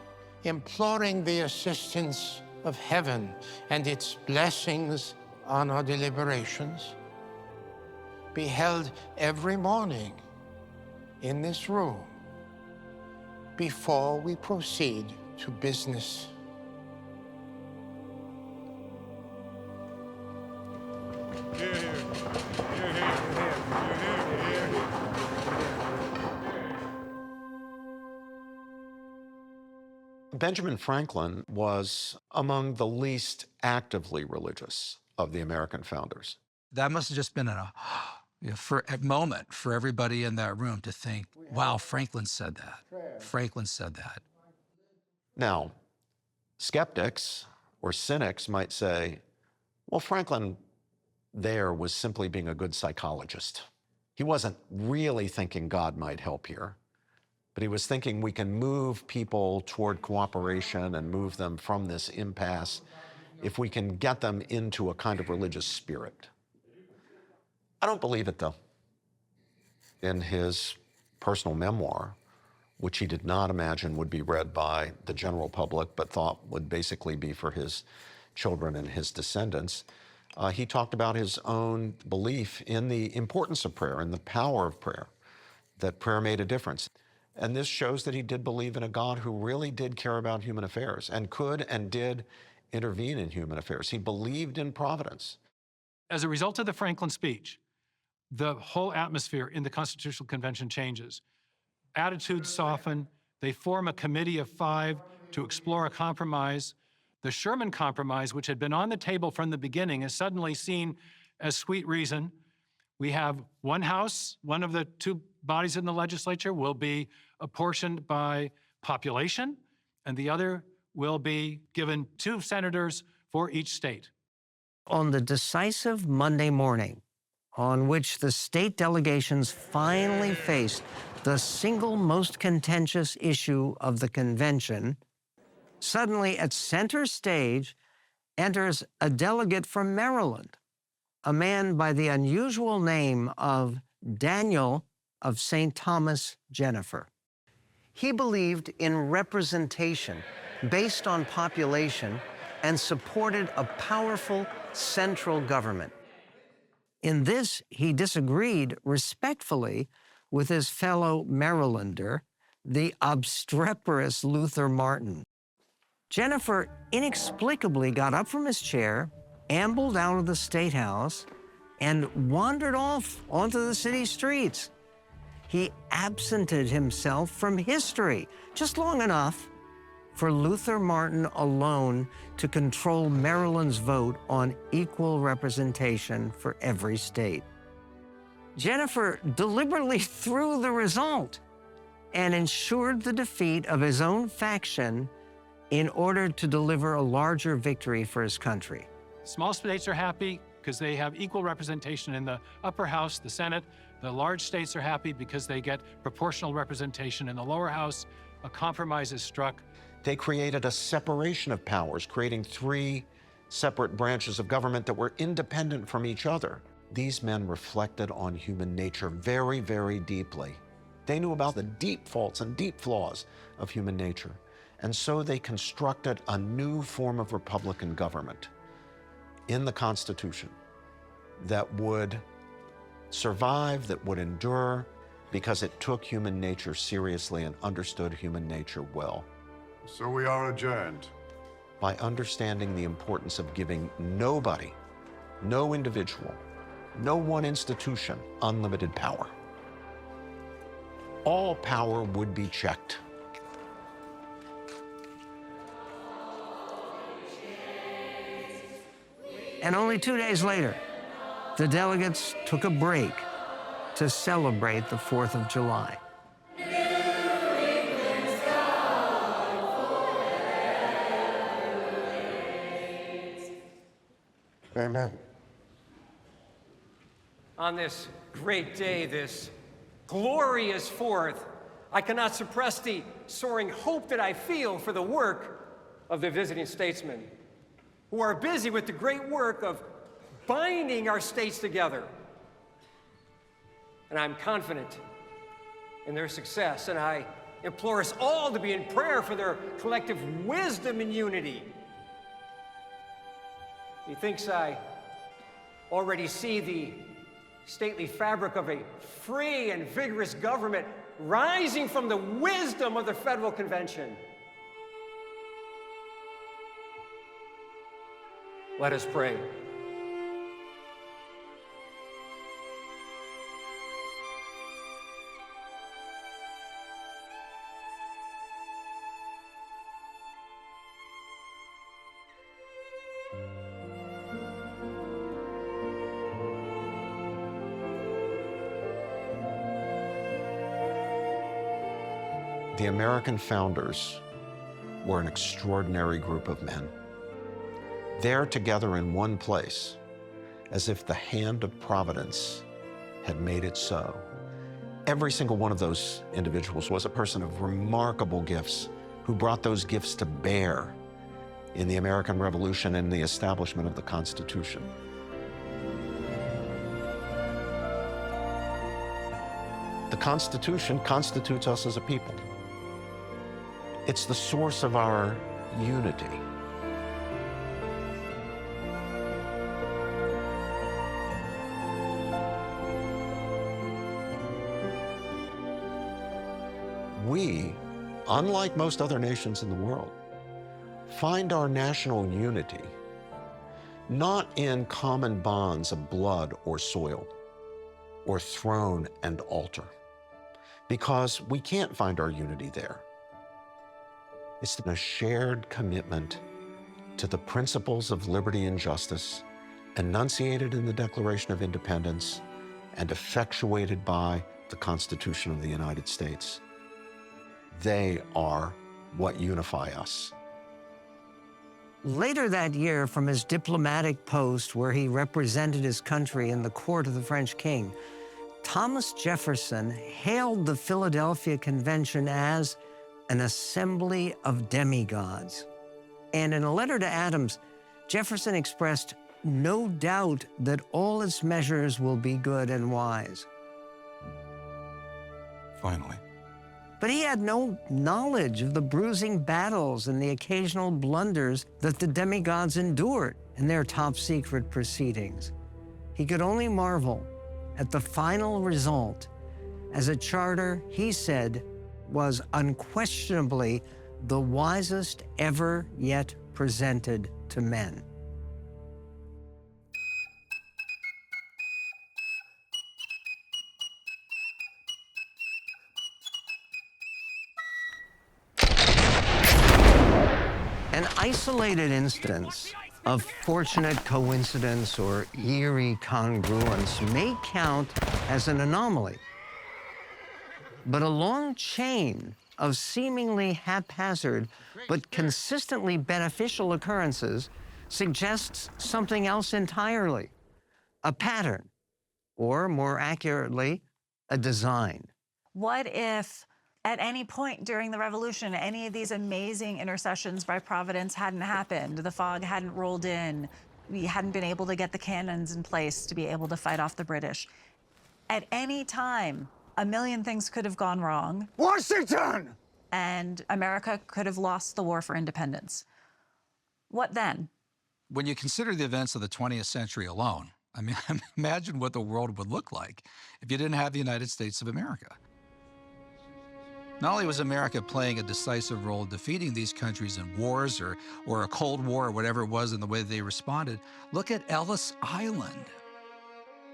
imploring the assistance of heaven and its blessings on our deliberations be held every morning in this room before we proceed to business. Benjamin Franklin was among the least actively religious of the American founders. That must have just been a moment for everybody in that room to think, wow, Franklin said that. Franklin said that. Now, skeptics or cynics might say, well, Franklin there was simply being a good psychologist. He wasn't really thinking God might help here, but he was thinking we can move people toward cooperation and move them from this impasse if we can get them into a kind of religious spirit. I don't believe it, though. In his personal memoir, which he did not imagine would be read by the general public, but thought would basically be for his children and his descendants, he talked about his own belief in the importance of prayer and the power of prayer, that prayer made a difference. And this shows that he did believe in a God who really did care about human affairs and could and did intervene in human affairs. He believed in providence. As a result of the Franklin speech, the whole atmosphere in the Constitutional Convention changes. Attitudes soften. They form a committee of 5 to explore a compromise. The Sherman Compromise, which had been on the table from the beginning, is suddenly seen as sweet reason. We have one house, one of the 2 bodies in the legislature will be apportioned by population, and the other will be given 2 senators for each state. On the decisive Monday morning, on which the state delegations finally faced the single most contentious issue of the convention, suddenly at center stage enters a delegate from Maryland, a man by the unusual name of Daniel of St. Thomas Jennifer. He believed in representation based on population and supported a powerful central government. In this, he disagreed respectfully with his fellow Marylander, the obstreperous Luther Martin. Jennifer inexplicably got up from his chair, ambled out of the State House, and wandered off onto the city streets. He absented himself from history just long enough for Luther Martin alone to control Maryland's vote on equal representation for every state. Jennifer deliberately threw the result and ensured the defeat of his own faction in order to deliver a larger victory for his country. Small states are happy because they have equal representation in the upper house, the Senate. The large states are happy because they get proportional representation in the lower house. A compromise is struck. They created a separation of powers, creating 3 separate branches of government that were independent from each other. These men reflected on human nature very, very deeply. They knew about the deep faults and deep flaws of human nature. And so they constructed a new form of Republican government in the Constitution that would survive, that would endure, because it took human nature seriously and understood human nature well. So we are adjourned. By understanding the importance of giving nobody, no individual, no one institution, unlimited power. All power would be checked. And only 2 days later, the delegates took a break to celebrate the 4th of July. Amen. On this great day, this glorious 4th, I cannot suppress the soaring hope that I feel for the work of the visiting statesmen, who are busy with the great work of binding our states together. And I'm confident in their success, and I implore us all to be in prayer for their collective wisdom and unity. Methinks I already see the stately fabric of a free and vigorous government rising from the wisdom of the Federal Convention. Let us pray. The American founders were an extraordinary group of men. There together in one place, as if the hand of Providence had made it so. Every single one of those individuals was a person of remarkable gifts who brought those gifts to bear in the American Revolution and the establishment of the Constitution. The Constitution constitutes us as a people. It's the source of our unity. We, unlike most other nations in the world, find our national unity not in common bonds of blood or soil, or throne and altar, because we can't find our unity there. It's in a shared commitment to the principles of liberty and justice enunciated in the Declaration of Independence and effectuated by the Constitution of the United States. They are what unify us. Later that year, from his diplomatic post where he represented his country in the court of the French king, Thomas Jefferson hailed the Philadelphia Convention as an assembly of demigods. And in a letter to Adams, Jefferson expressed no doubt that all its measures will be good and wise. Finally. But he had no knowledge of the bruising battles and the occasional blunders that the demigods endured in their top-secret proceedings. He could only marvel at the final result as a charter, he said, was unquestionably the wisest ever yet presented to men. isolated instance of fortunate coincidence or eerie congruence may count as an anomaly. But a long chain of seemingly haphazard but consistently beneficial occurrences suggests something else entirely, a pattern, or more accurately, a design. What if at any point during the revolution, any of these amazing intercessions by Providence hadn't happened, the fog hadn't rolled in, we hadn't been able to get the cannons in place to be able to fight off the British? At any time, a million things could have gone wrong. Washington! And America could have lost the war for independence. What then? When you consider the events of the 20th century alone, I mean, imagine what the world would look like if you didn't have the United States of America. Not only was America playing a decisive role in defeating these countries in wars or a Cold War or whatever it was in the way they responded, look at Ellis Island.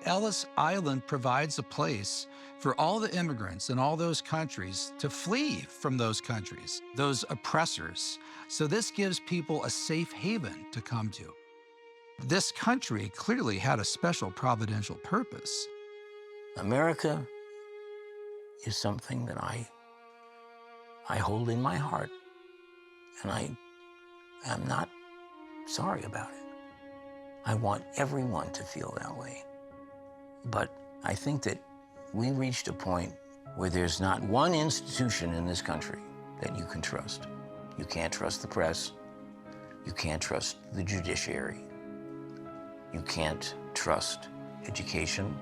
Ellis Island provides a place for all the immigrants in all those countries to flee from those countries, those oppressors. So this gives people a safe haven to come to. This country clearly had a special providential purpose. America is something that I hold in my heart, and I am not sorry about it. I want everyone to feel that way. But I think that we reached a point where there's not one institution in this country that you can trust. You can't trust the press. You can't trust the judiciary. You can't trust education.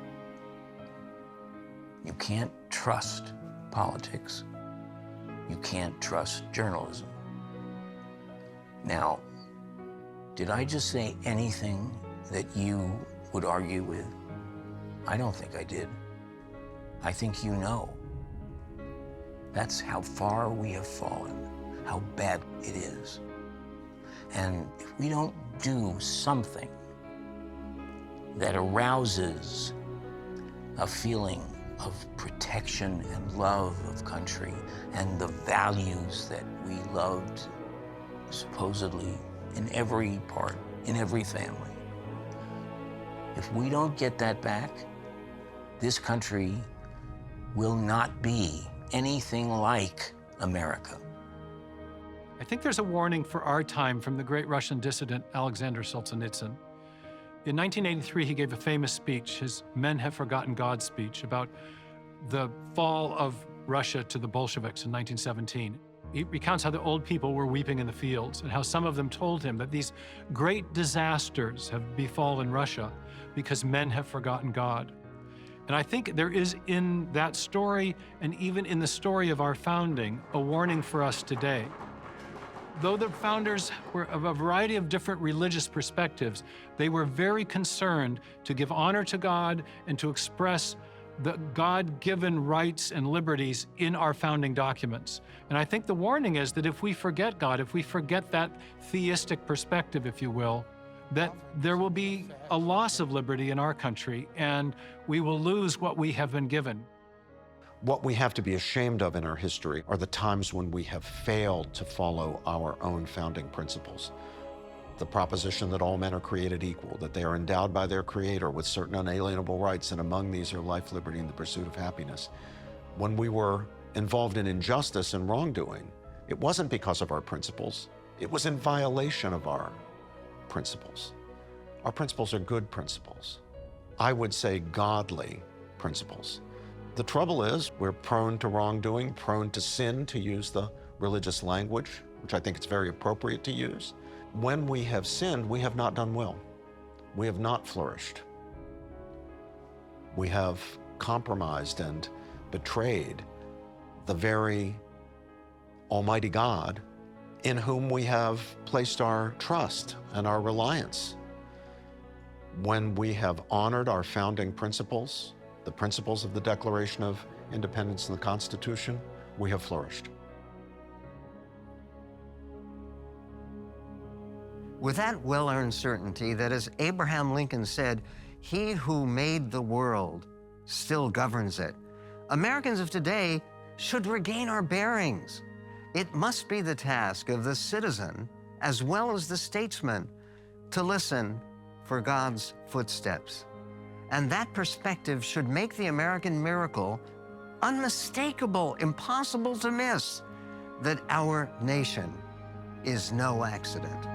You can't trust politics. You can't trust journalism. Now, did I just say anything that you would argue with? I don't think I did. I think you know. That's how far we have fallen, how bad it is. And if we don't do something that arouses a feeling of protection and love of country and the values that we loved supposedly in every part, in every family. If we don't get that back, this country will not be anything like America. I think there's a warning for our time from the great Russian dissident Alexander Solzhenitsyn. In 1983, he gave a famous speech, his Men Have Forgotten God speech, about the fall of Russia to the Bolsheviks in 1917. He recounts how the old people were weeping in the fields and how some of them told him that these great disasters have befallen Russia because men have forgotten God. And I think there is in that story, and even in the story of our founding, a warning for us today. Though the founders were of a variety of different religious perspectives, they were very concerned to give honor to God and to express the God-given rights and liberties in our founding documents. And I think the warning is that if we forget God, if we forget that theistic perspective, if you will, that there will be a loss of liberty in our country, and we will lose what we have been given. What we have to be ashamed of in our history are the times when we have failed to follow our own founding principles. The proposition that all men are created equal, that they are endowed by their Creator with certain unalienable rights, and among these are life, liberty, and the pursuit of happiness. When we were involved in injustice and wrongdoing, it wasn't because of our principles. It was in violation of our principles. Our principles are good principles. I would say godly principles. The trouble is we're prone to wrongdoing, prone to sin, to use the religious language, which I think it's very appropriate to use. When we have sinned, we have not done well. We have not flourished. We have compromised and betrayed the very Almighty God in whom we have placed our trust and our reliance. When we have honored our founding principles, the principles of the Declaration of Independence and the Constitution, we have flourished. With that well-earned certainty that, as Abraham Lincoln said, he who made the world still governs it, Americans of today should regain our bearings. It must be the task of the citizen as well as the statesmen, to listen for God's footsteps. And that perspective should make the American miracle unmistakable, impossible to miss, that our nation is no accident.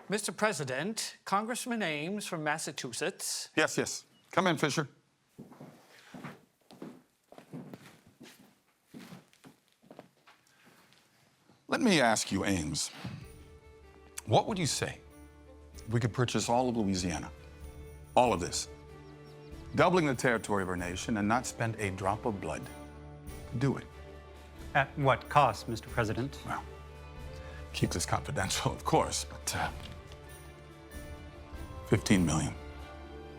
Mr. President, Congressman Ames from Massachusetts. Yes, yes. Come in, Fisher. Let me ask you, Ames, what would you say if we could purchase all of Louisiana? All of this. Doubling the territory of our nation and not spend a drop of blood to do it. At what cost, Mr. President? Well, keep this confidential, of course, but 15 million.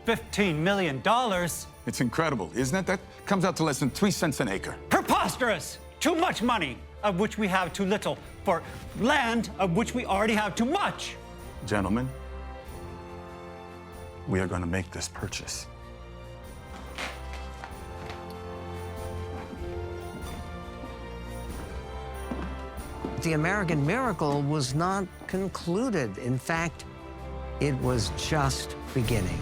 $15 million? It's incredible, isn't it? That comes out to less than 3 cents an acre. Preposterous! Too much money, of which we have too little, for land of which we already have too much. Gentlemen, we are going to make this purchase. The American miracle was not concluded. In fact, it was just beginning.